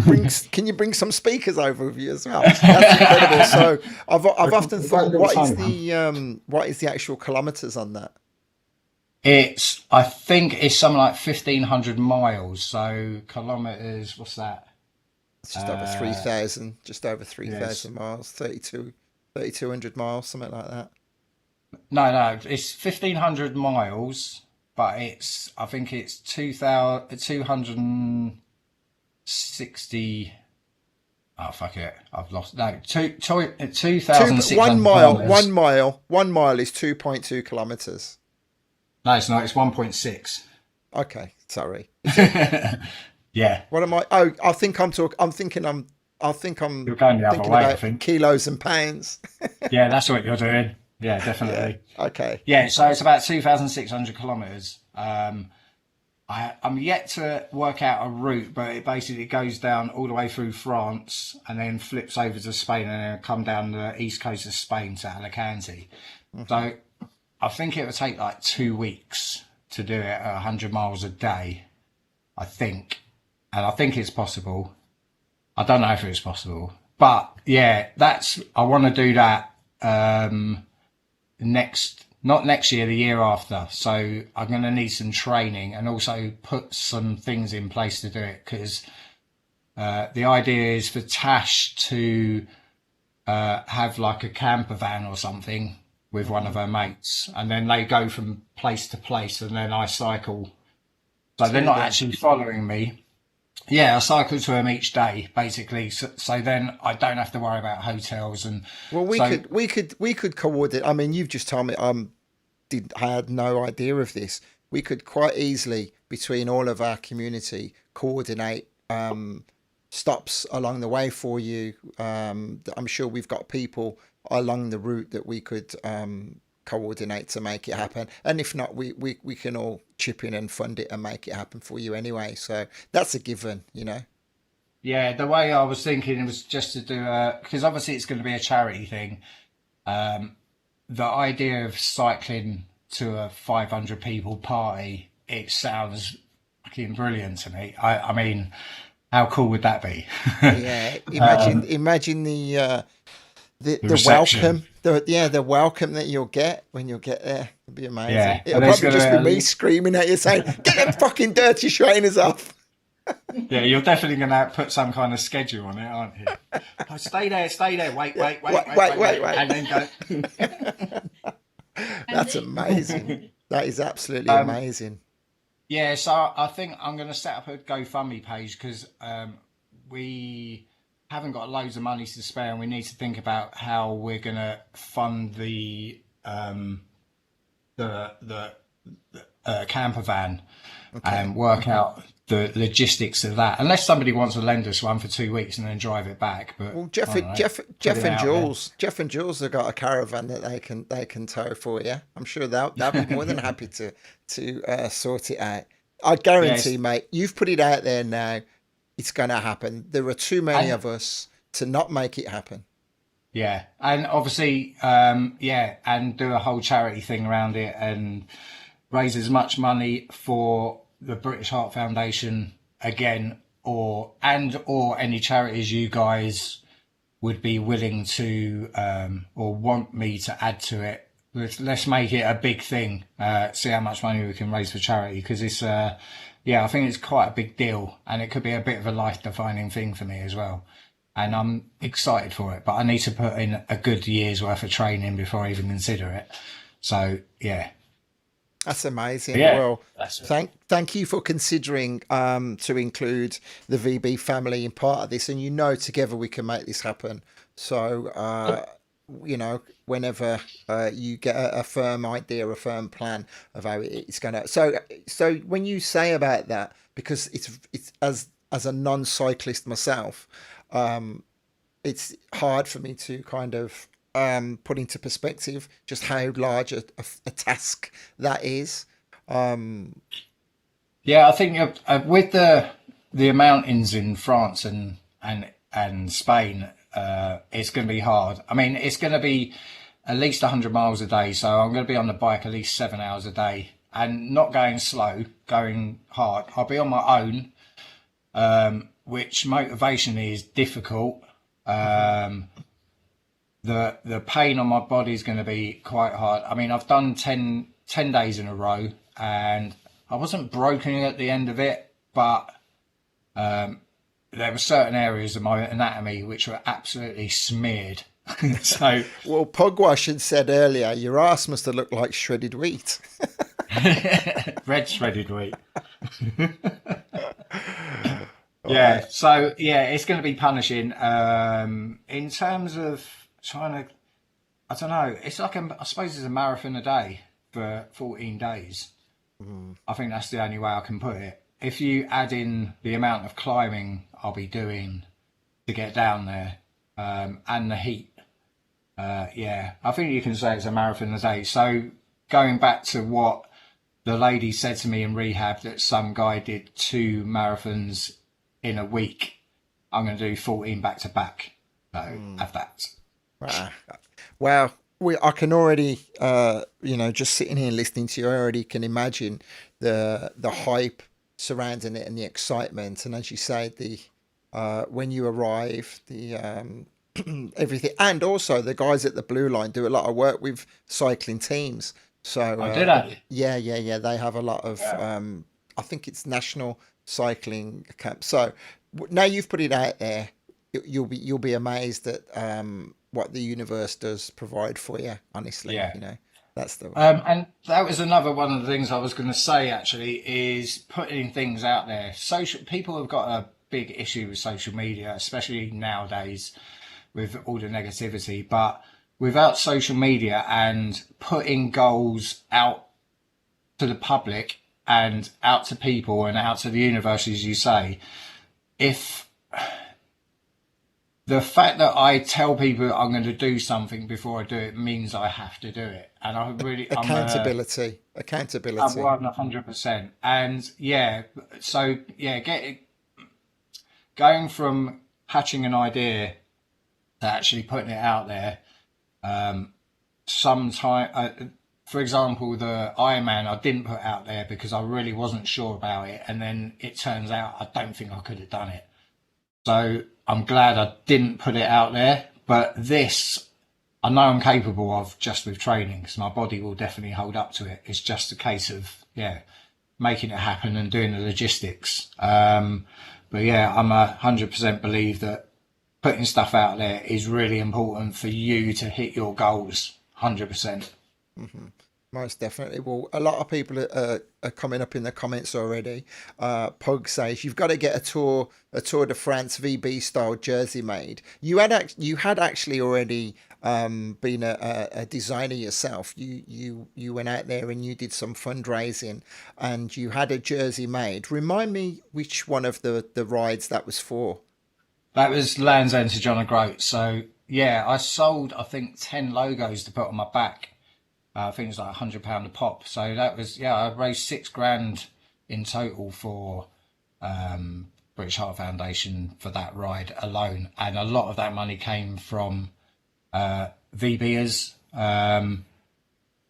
Can you bring some speakers over with you as well? That's incredible. So I've often thought, what is the actual kilometers on that? I think it's something like 1,500 miles. So kilometers, what's that? It's just over 3,000. Just over 3,000 miles. 3,200 miles, something like that. No, it's 1,500 miles, but I think it's 260. Oh, fuck it. I've lost. No, 2,600 1 mile. kilometers. 1 mile is 2.2 kilometers. No, it's not. It's 1.6. Okay, sorry. Yeah. What am I? Oh, I think I'm talking. I'm thinking You're going the other thinking way, I about think. kilos and pounds. Yeah, that's what you're doing. Yeah, definitely. Yeah, okay. Yeah, so it's about 2,600 kilometers. I'm yet to work out a route, but it basically goes down all the way through France and then flips over to Spain and then come down the east coast of Spain to Alicante. Mm-hmm. So I think it would take like 2 weeks to do it at 100 miles a day, I think. And I think it's possible. I don't know if it's possible. But yeah, I want to do that not next year, the year after. So I'm going to need some training and also put some things in place to do it, because the idea is for Tash to have like a camper van or something with one of her mates, and then they go from place to place and then I cycle. So they're not actually following me. Yeah, I cycle to them each day, basically. So then I don't have to worry about hotels, and Well, so we could coordinate. I mean, you've just told me I had no idea of this. We could quite easily, between all of our community, coordinate stops along the way for you. I'm sure we've got people along the route that we could coordinate to make it happen. And if not, we can all chip in and fund it and make it happen for you anyway. So that's a given, you know. yeah, the way I was thinking was just to do because obviously it's going to be a charity thing. The idea of cycling to a 500 people party, it sounds fucking brilliant to me. I mean, how cool would that be? Yeah, imagine The the reception. welcome, the welcome that you'll get when you'll get there. It'll be amazing. Yeah, It'll and there's probably going just be to me screaming at you saying, "Get them fucking dirty trainers off!" yeah, you're definitely going to put some kind of schedule on it, aren't you? Oh, stay there, wait, and then go. That's Andy? amazing. That is absolutely um, amazing. yeah, so I think I'm going to set up a GoFundMe page because we haven't got loads of money to spare, and we need to think about how we're going to fund the camper van Okay. and work out the logistics of that. Unless somebody wants to lend us one for 2 weeks and then drive it back, but Well, I don't know. Put it out there. Jeff and Jules have got a caravan that they can tow for you. I'm sure they'll be more than happy to sort it out. I guarantee, Yes, mate. You've put it out there now. It's going to happen. There are too many and of us to not make it happen. yeah, and obviously, yeah, and do a whole charity thing around it and raise as much money for the British Heart Foundation again, or any charities you guys would be willing to or want me to add to it. Let's make it a big thing. See how much money we can raise for charity because it's yeah, I think it's quite a big deal and it could be a bit of a life defining thing for me as well. And I'm excited for it, but I need to put in a good year's worth of training before I even consider it. So yeah, That's but amazing. yeah, Well, that's it. thank you for considering to include the VB family in part of this, and you know together we can make this happen. So you know whenever you get a firm idea, a firm plan of how it's going to. So when you say about that, because it's as a non-cyclist myself, um, it's hard for me to kind of put into perspective just how large a task that is. Um, Yeah, I think with the mountains in France and Spain, it's going to be hard. I mean, it's going to be at least 100 miles a day, so I'm going to be on the bike at least 7 hours a day, and not going slow, going hard. I'll be on my own, which motivation is difficult. Um, the pain on my body is going to be quite hard. I mean, I've done 10 days in a row, and I wasn't broken at the end of it, but there were certain areas of my anatomy which were absolutely smeared. So well, Pugwash had said earlier, your ass must have looked like shredded wheat. red shredded wheat. All Yeah. right. So yeah, it's going to be punishing. In terms of trying to, I don't know. It's like I suppose it's a marathon a day for 14 days. Mm. I think that's the only way I can put it. If you add in the amount of climbing I'll be doing to get down there, and the heat, yeah, I think you can say it's a marathon a day. So going back to what the lady said to me in rehab that some guy did 2 marathons in a week, I'm going to do 14 back to back. So Mm. have that. Ah, well, I can already, you know, just sitting here listening to you, I already can imagine the hype surrounding it and the excitement. And as you say, the when you arrive, the everything, and also the guys at the Blue Line do a lot of work with cycling teams. So I did that. yeah, they have a lot of. Yeah. I think it's national cycling camp. So now you've put it out there, you'll be amazed at what the universe does provide for you. Honestly, Yeah. you know. That's the one. And that was another one of the things I was going to say actually is putting things out there. Social people have got a big issue with social media, especially nowadays with all the negativity. But without social media and putting goals out to the public and out to people and out to the universe, as you say, if the fact that I tell people I'm going to do something before I do it means I have to do it, and Accountability. I'm Accountability. 100%. And yeah, so yeah, going from hatching an idea to actually putting it out there. Sometime, for example, the Iron Man I didn't put out there because I really wasn't sure about it, and then it turns out I don't think I could have done it. So I'm glad I didn't put it out there. But this, I know I'm capable of just with training, because my body will definitely hold up to it. It's just a case of making it happen and doing the logistics. But yeah, I'm 100% believe that putting stuff out there is really important for you to hit your goals. 100%. Most definitely. Well, a lot of people are coming up in the comments already. Pug says you've got to get a Tour de France VB style jersey made. You had actually already been a designer yourself. You went out there and you did some fundraising, and you had a jersey made. Remind me which one of the rides that was for. That was Land's End to John O'Groat. So yeah, I sold I think 10 logos to put on my back. I think it was like £100 a pop. So that was I raised 6 grand in total for British Heart Foundation for that ride alone, and a lot of that money came from VBers. So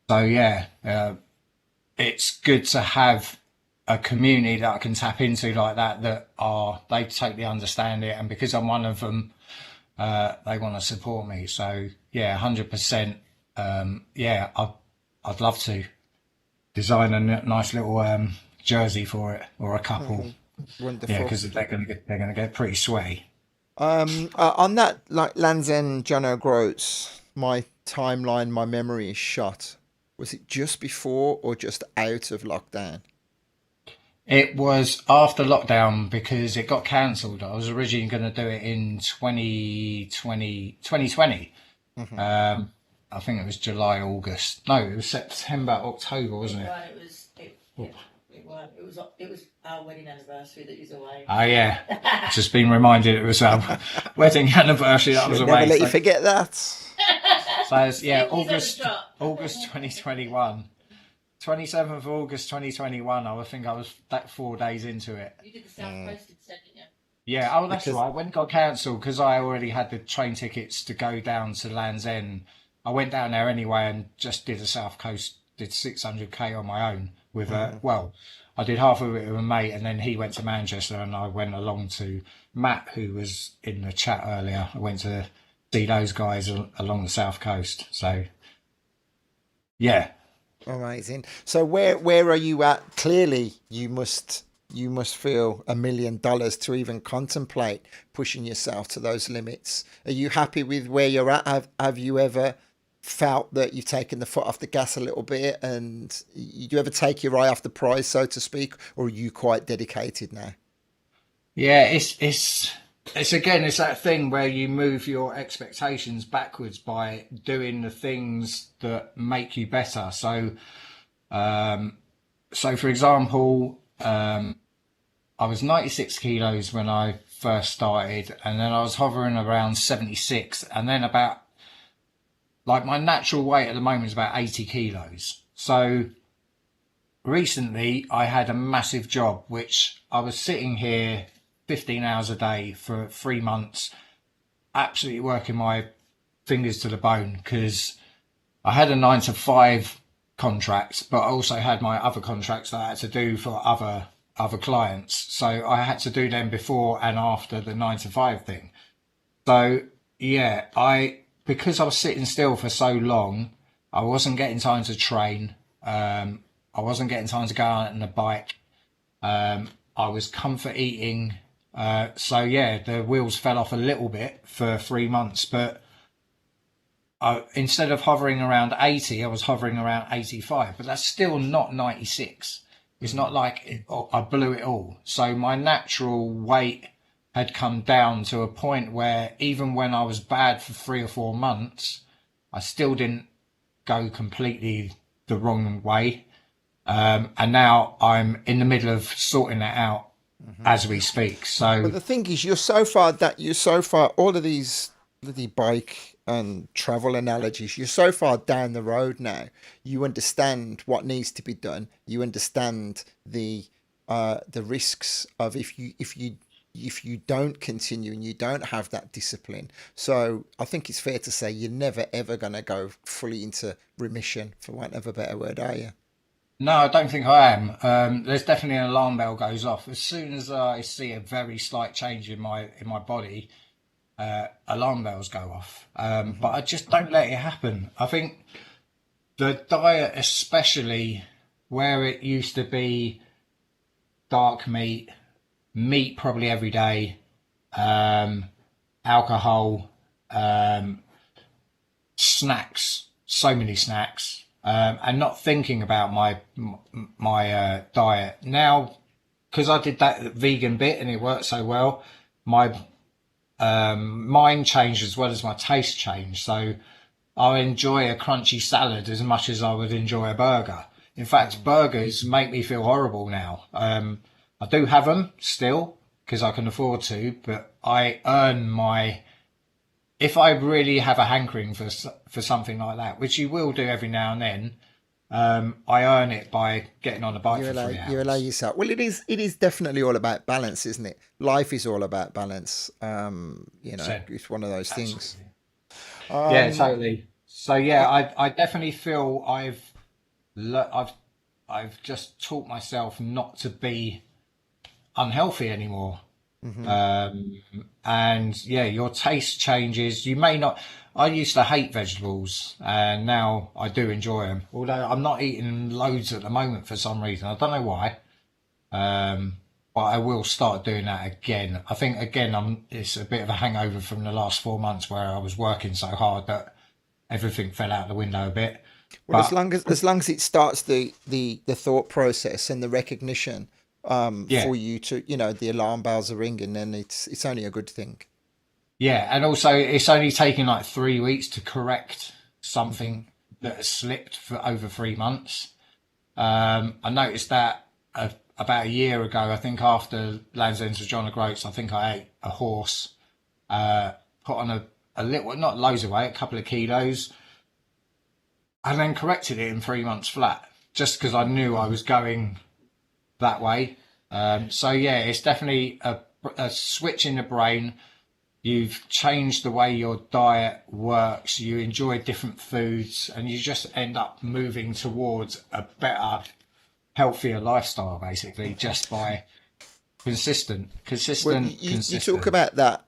yeah, it's good to have a community that I can tap into like that. They totally understand it, and because I'm one of them, they want to support me. So yeah, 100%. I'd love to design a nice little jersey for it, or a couple. Yeah, Wonderful. because they're gonna get pretty sweaty. On that, like Land's End, John O'Groats, my timeline, my memory is shot. Was it just before or just out of lockdown? It was after lockdown because it got cancelled. I was originally going to do it in 2020. Hmm. I think it was July, August. No, it was September, October, wasn't it? Right, it was our wedding anniversary that he was away. Oh yeah, just been reminded it was our wedding anniversary that I was Should never away. let you So, forget that. so it's, yeah, Sneaky little August, drop. August 2021. 27th of August 2021. I think I was that 4 days into it. You did the South Coast instead, didn't you? Yeah, oh, that's Because right. When it got cancelled, because I already had the train tickets to go down to Land's End, I went down there anyway and just did the South Coast, did 600k on my own with I did half of it with a mate, and then he went to Manchester, and I went along to Matt, who was in the chat earlier. I went to see those guys along the South Coast. So, yeah. amazing. So where are you at? Clearly, you must feel $1 million to even contemplate pushing yourself to those limits. Are you happy with where you're at? Have you ever felt that you've taken the foot off the gas a little bit, and you ever take your eye off the prize, so to speak, or are you quite dedicated now? Yeah, it's again, it's that thing where you move your expectations backwards by doing the things that make you better. So for example, I was 96 kilos when I first started, and then I was hovering around 76, and then about like my natural weight at the moment is about 80 kilos. So recently I had a massive job, which I was sitting here 15 hours a day for 3 months, absolutely working my fingers to the bone, because I had a 9 to 5 contract, but I also had my other contracts that I had to do for other clients. So I had to do them before and after the 9 to 5 thing. So yeah, because I was sitting still for so long, I wasn't getting time to train. I wasn't getting time to go out on the bike. I was comfort eating. So yeah, the wheels fell off a little bit for 3 months, but instead of hovering around 80, I was hovering around 85, but that's still not 96. It's not like I blew it all. So my natural weight had come down to a point where even when I was bad for 3 or 4 months, I still didn't go completely the wrong way. And now I'm in the middle of sorting that out as we speak. But So the thing is, you're so far all of these bloody bike and travel analogies. You're so far down the road now. You understand what needs to be done. You understand the risks of if you don't continue and you don't have that discipline. So I think it's fair to say you're never ever going to go fully into remission, for want of a better word, are you? no, I don't think I am. There's definitely an alarm bell goes off as soon as I see a very slight change in my body. Alarm bells go off. But I just don't let it happen. I think the diet, especially where it used to be dark meat probably every day, um, alcohol, um, snacks, so many snacks, and not thinking about my diet now because I did that vegan bit and it worked so well. My mind changed as well as my taste changed. So I enjoy a crunchy salad as much as I would enjoy a burger. In fact, burgers make me feel horrible now. I do have them still because I can afford to, but I earn my. If I really have a hankering for something like that, which you will do every now and then, I earn it by getting on a bike for three You allow hours. yourself. Well, it is definitely all about balance, isn't it? Life is all about balance. So It's one of those things. absolutely. Yeah, Um, totally. So yeah, I definitely feel le- I've I've just taught myself not to be unhealthy anymore. mhm. Um, and yeah, your taste changes. You may not. I used to hate vegetables, and now I do enjoy them. Although I'm not eating loads at the moment for some reason. I don't know why. Um, but I will start doing that again. I think again, it's a bit of a hangover from the last 4 months where I was working so hard that everything fell out the window a bit. Well, But as long as it starts the thought process and the recognition, yeah, for you to, the alarm bells are ringing, then it's only a good thing. yeah, and also it's only taken like 3 weeks to correct Hmm. something that has slipped for over 3 months. I noticed that about a year ago, I think after Land's End of John O'Groats, I think I ate a horse, put on a little, not loads of weight, a couple of kilos, and then corrected it in 3 months flat, just because I knew I was going that way. So yeah, it's definitely a switch in the brain. You've changed the way your diet works. You enjoy different foods, and you just end up moving towards a better, healthier lifestyle, basically, just by Well, you talk consistent. about that.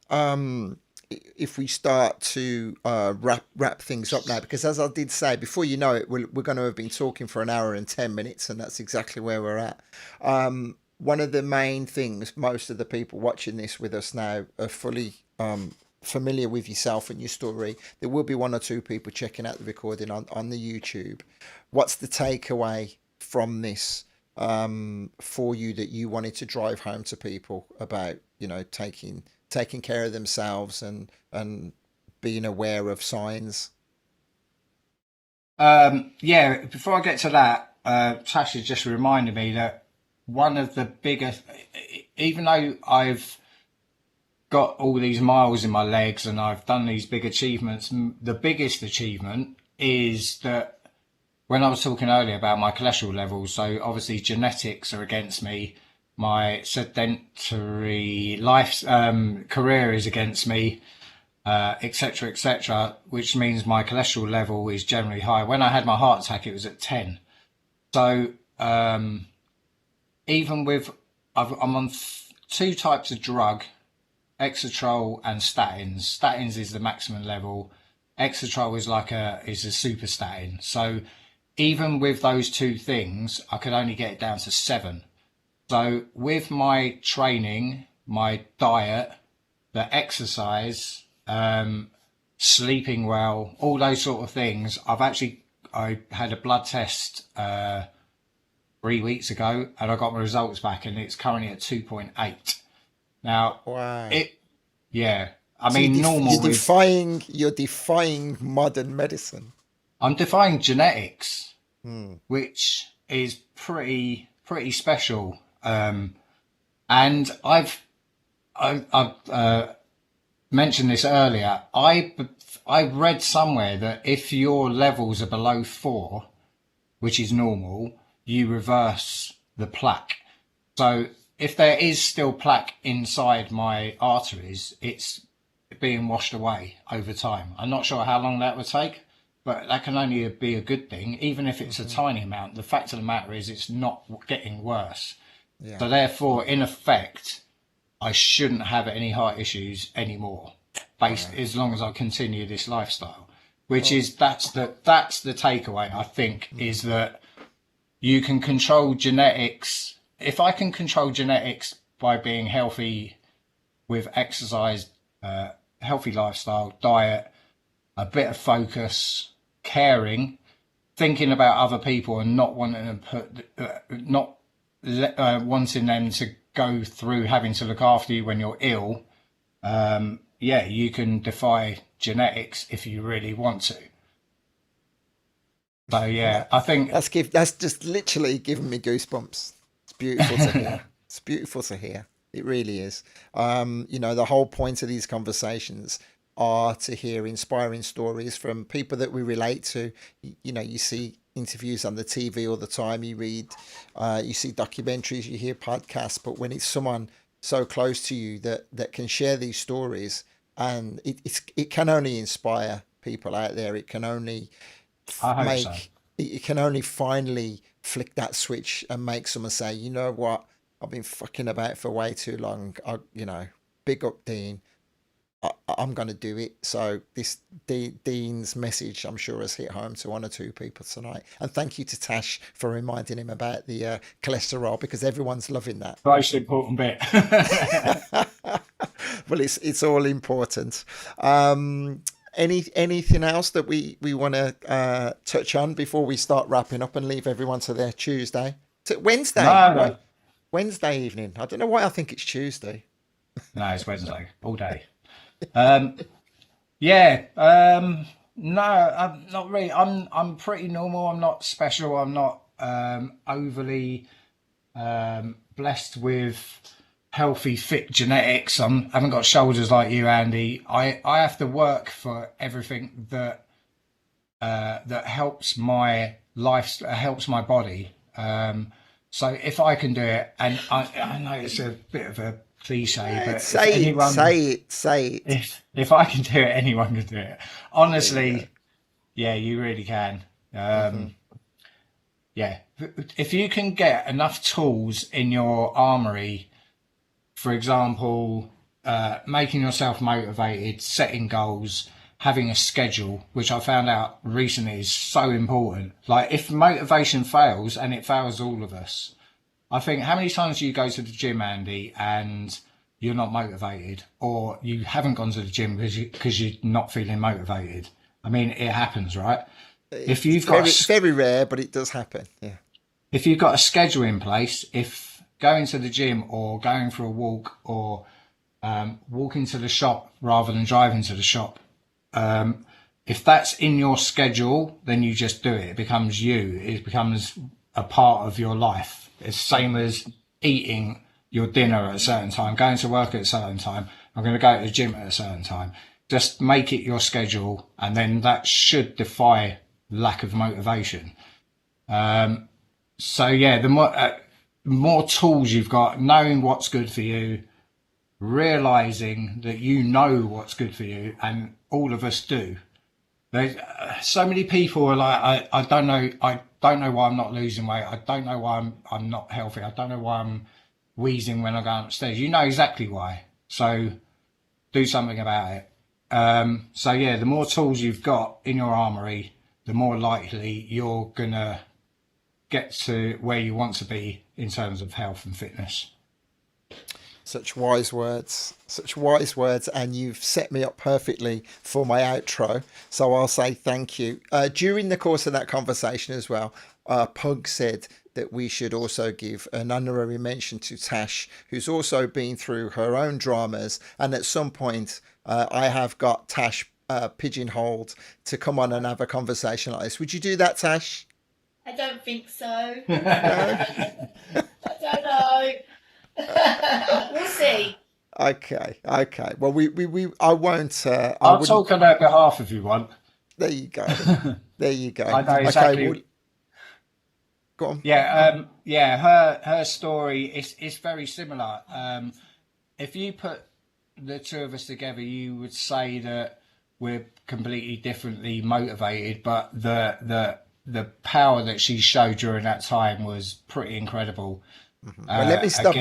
If we start to wrap things up now, because as I did say before, you know it, we're going to have been talking for an hour and 10 minutes, and that's exactly where we're at. One of the main things most of the people watching this with us now are fully familiar with yourself and your story. There will be one or two people checking out the recording on the YouTube. What's the takeaway from this, for you, that you wanted to drive home to people about, taking care of themselves and being aware of signs? Yeah, before I get to that, Tasha just reminded me that one of the biggest, even though I've got all these miles in my legs and I've done these big achievements, the biggest achievement is that when I was talking earlier about my cholesterol levels, so obviously genetics are against me, my sedentary life career is against me, etc., etc., which means my cholesterol level is generally high. When I had my heart attack, it was at 10. So even with, I'm on two types of drug, Exetrol and statins. Statins is the maximum level. Exetrol is a super statin. So even with those two things, I could only get it down to 7. So with my training, my diet, the exercise, sleeping well, all those sort of things. I had a blood test 3 weeks ago, and I got my results back, and it's currently at 2.8. Now, Wow. it yeah, I So mean normal is you're defying modern medicine. I'm defying genetics, Hmm. which is pretty special. And I've mentioned this earlier. I read somewhere that if your levels are below 4, which is normal, you reverse the plaque. So if there is still plaque inside my arteries, it's being washed away over time. I'm not sure how long that would take, but that can only be a good thing, even if it's a tiny amount. The fact of the matter is it's not getting worse. Yeah. So therefore, in effect, I shouldn't have any heart issues anymore, based as long as I continue this lifestyle. Which is that's the takeaway, I think, is that you can control genetics. If I can control genetics by being healthy with exercise, healthy lifestyle, diet, a bit of focus, caring, thinking about other people, and not wanting to wanting them to go through having to look after you when you're ill. Yeah, you can defy genetics if you really want to. So yeah, I think That's just literally giving me goosebumps. It's beautiful to hear. It's beautiful to hear. It really is. The whole point of these conversations are to hear inspiring stories from people that we relate to. You see interviews on the TV all the time. You read, you see documentaries, you hear podcasts. But when it's someone so close to you that can share these stories, and it can only inspire people out there. It can only I hope so. it can only finally flick that switch and make someone say, you know what, I've been fucking about for way too long. Big up Dean. I'm going to do it. So this Dean's message, I'm sure, has hit home to one or two people tonight. And thank you to Tash for reminding him about the cholesterol, because everyone's loving that. Most important bit. Well, it's all important. Anything else that we want to touch on before we start wrapping up and leave everyone to their Tuesday? Wednesday. No. Wednesday evening. I don't know why I think it's Tuesday. No, it's Wednesday all day. Yeah. No, I'm not really. I'm pretty normal. I'm not special. I'm not overly blessed with healthy, fit genetics. I haven't got shoulders like you, Andy. I have to work for everything that helps my life, helps my body. So if I can do it, and I know it's a bit of a cliche, but say it. If I can do it, anyone can do it. Honestly, yeah, you really can. Yeah, if you can get enough tools in your armory, for example, making yourself motivated, setting goals, having a schedule, which I found out recently is so important. Like if motivation fails, and it fails all of us, I think how many times do you go to the gym, Andy, and you're not motivated, or you haven't gone to the gym because you're not feeling motivated? I mean, it happens, right? If you've got It's very rare, but it does happen. Yeah. If you've got a schedule in place, if going to the gym or going for a walk or walking to the shop rather than driving to the shop, if that's in your schedule, then you just do it. It becomes you. It becomes a part of your life. It's the same as eating your dinner at a certain time, going to work at a certain time. I'm going to go to the gym at a certain time. Just make it your schedule, and then that should defy lack of motivation. So yeah, the more tools you've got, knowing what's good for you, realizing that you know what's good for you, and all of us do. There's so many people are like, I don't know why I'm not losing weight. I don't know why I'm not healthy. I don't know why I'm wheezing when I go upstairs. You know exactly why. So do something about it. So yeah, the more tools you've got in your armory, the more likely you're gonna get to where you want to be in terms of health and fitness. Such wise words, and you've set me up perfectly for my outro. So I'll say thank you. During the course of that conversation as well, Pug said that we should also give an honorary mention to Tash, who's also been through her own dramas. And at some point, I have got Tash pigeonholed to come on and have a conversation like this. Would you do that, Tash? I don't think so. No? I don't know. We'll see. Okay. Well, I won't. I I'll wouldn't. talk on her behalf if you want. There you go. There you go. I know exactly. Okay, well, go on. Yeah, her story is very similar. If you put the two of us together, you would say that we're completely differently motivated, but the power that she showed during that time was pretty incredible. Well, let me stop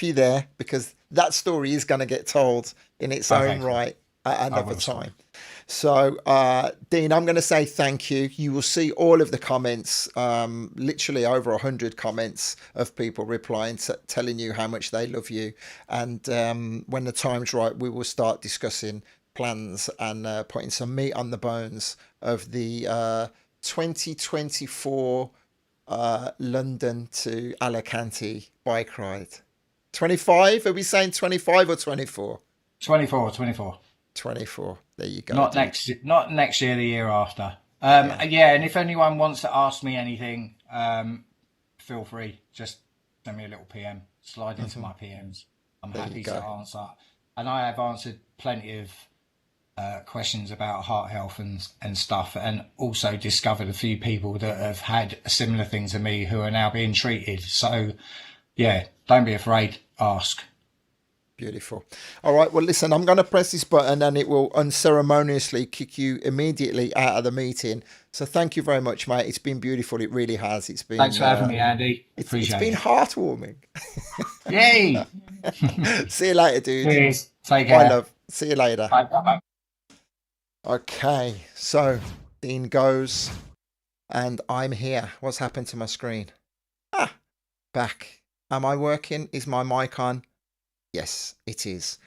you there, because that story is going to get told in its own right at another time. So, Dean, I'm going to say thank you. You will see all of the comments, literally over 100 comments of people replying, telling you how much they love you. And when the time's right, we will start discussing plans and putting some meat on the bones of the 2024 London to Alicante bike ride. 25? Are we saying 25 or 24? 24. 24. There you go. Not next year, the year after. Yeah, and if anyone wants to ask me anything, feel free. Just send me a little PM. Slide into my PMs. I'm happy to answer. And I have answered plenty of questions about heart health and stuff, and also discovered a few people that have had a similar thing to me who are now being treated. So, yeah, don't be afraid. Ask. Beautiful. All right. Well, listen, I'm going to press this button and it will unceremoniously kick you immediately out of the meeting. So thank you very much, mate. It's been beautiful. It really has. It's been. Thanks for having me, Andy. It's been heartwarming. Yay! See you later, dude. Cheers. Take care. Bye, love. See you later. Bye. Okay. So Dean goes and I'm here. What's happened to my screen? Back. Am I working? Is my mic on? Yes, it is.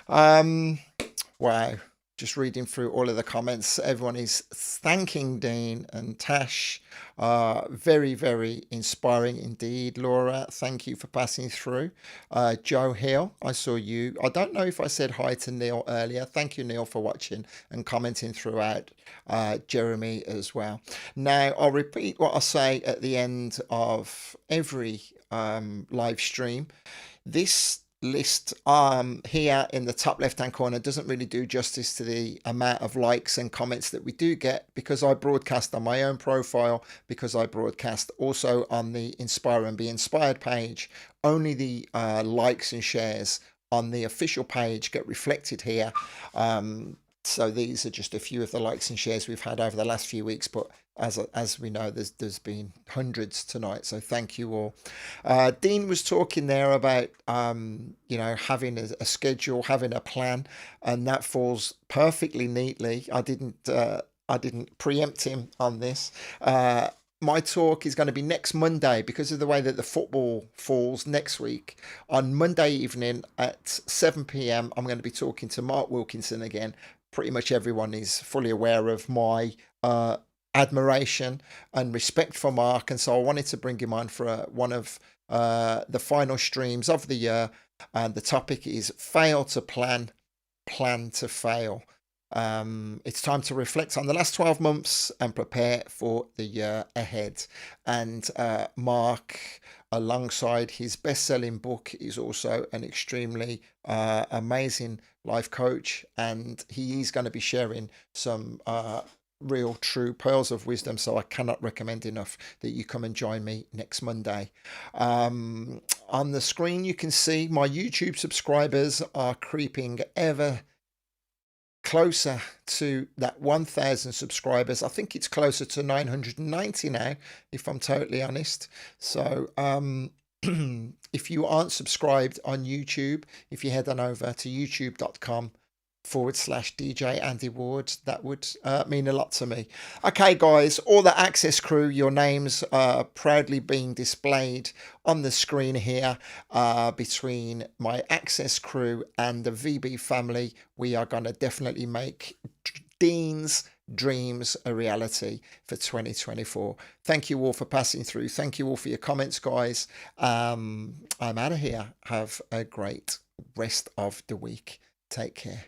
Wow. Just reading through all of the comments. Everyone is thanking Dean and Tash. Very, very inspiring indeed. Laura, thank you for passing through. Joe Hill, I saw you. I don't know if I said hi to Neil earlier. Thank you, Neil, for watching and commenting throughout. Jeremy as well. Now, I'll repeat what I say at the end of every live stream. This list here in the top left hand corner doesn't really do justice to the amount of likes and comments that we do get, because I broadcast on my own profile, because I broadcast also on the Inspire and Be Inspired page. Only the likes and shares on the official page get reflected here. So these are just a few of the likes and shares we've had over the last few weeks, but as we know, there's been hundreds tonight, so thank you all. Dean was talking there about having a schedule, having a plan, and that falls perfectly neatly. I didn't preempt him on this. My talk is going to be next Monday, because of the way that the football falls next week. On Monday evening at 7 p.m, I'm going to be talking to Mark Wilkinson again. Pretty much everyone is fully aware of my admiration and respect for Mark, and so I wanted to bring him on for one of the final streams of the year, and the topic is fail to plan, plan to fail. It's time to reflect on the last 12 months and prepare for the year ahead. And Mark, alongside his best-selling book, is also an extremely amazing life coach, and he is going to be sharing some real true pearls of wisdom. So I cannot recommend enough that you come and join me next Monday. On the screen you can see my YouTube subscribers are creeping ever closer to that 1,000 subscribers. I think it's closer to 990 now, if I'm totally honest. So if you aren't subscribed on YouTube, if you head on over to youtube.com /DJ Andy Ward. That would mean a lot to me. Okay, guys, all the Access crew, your names are proudly being displayed on the screen here. Between my Access crew and the VB family, we are going to definitely make Dean's dreams a reality for 2024. Thank you all for passing through. Thank you all for your comments, guys. I'm out of here. Have a great rest of the week. Take care.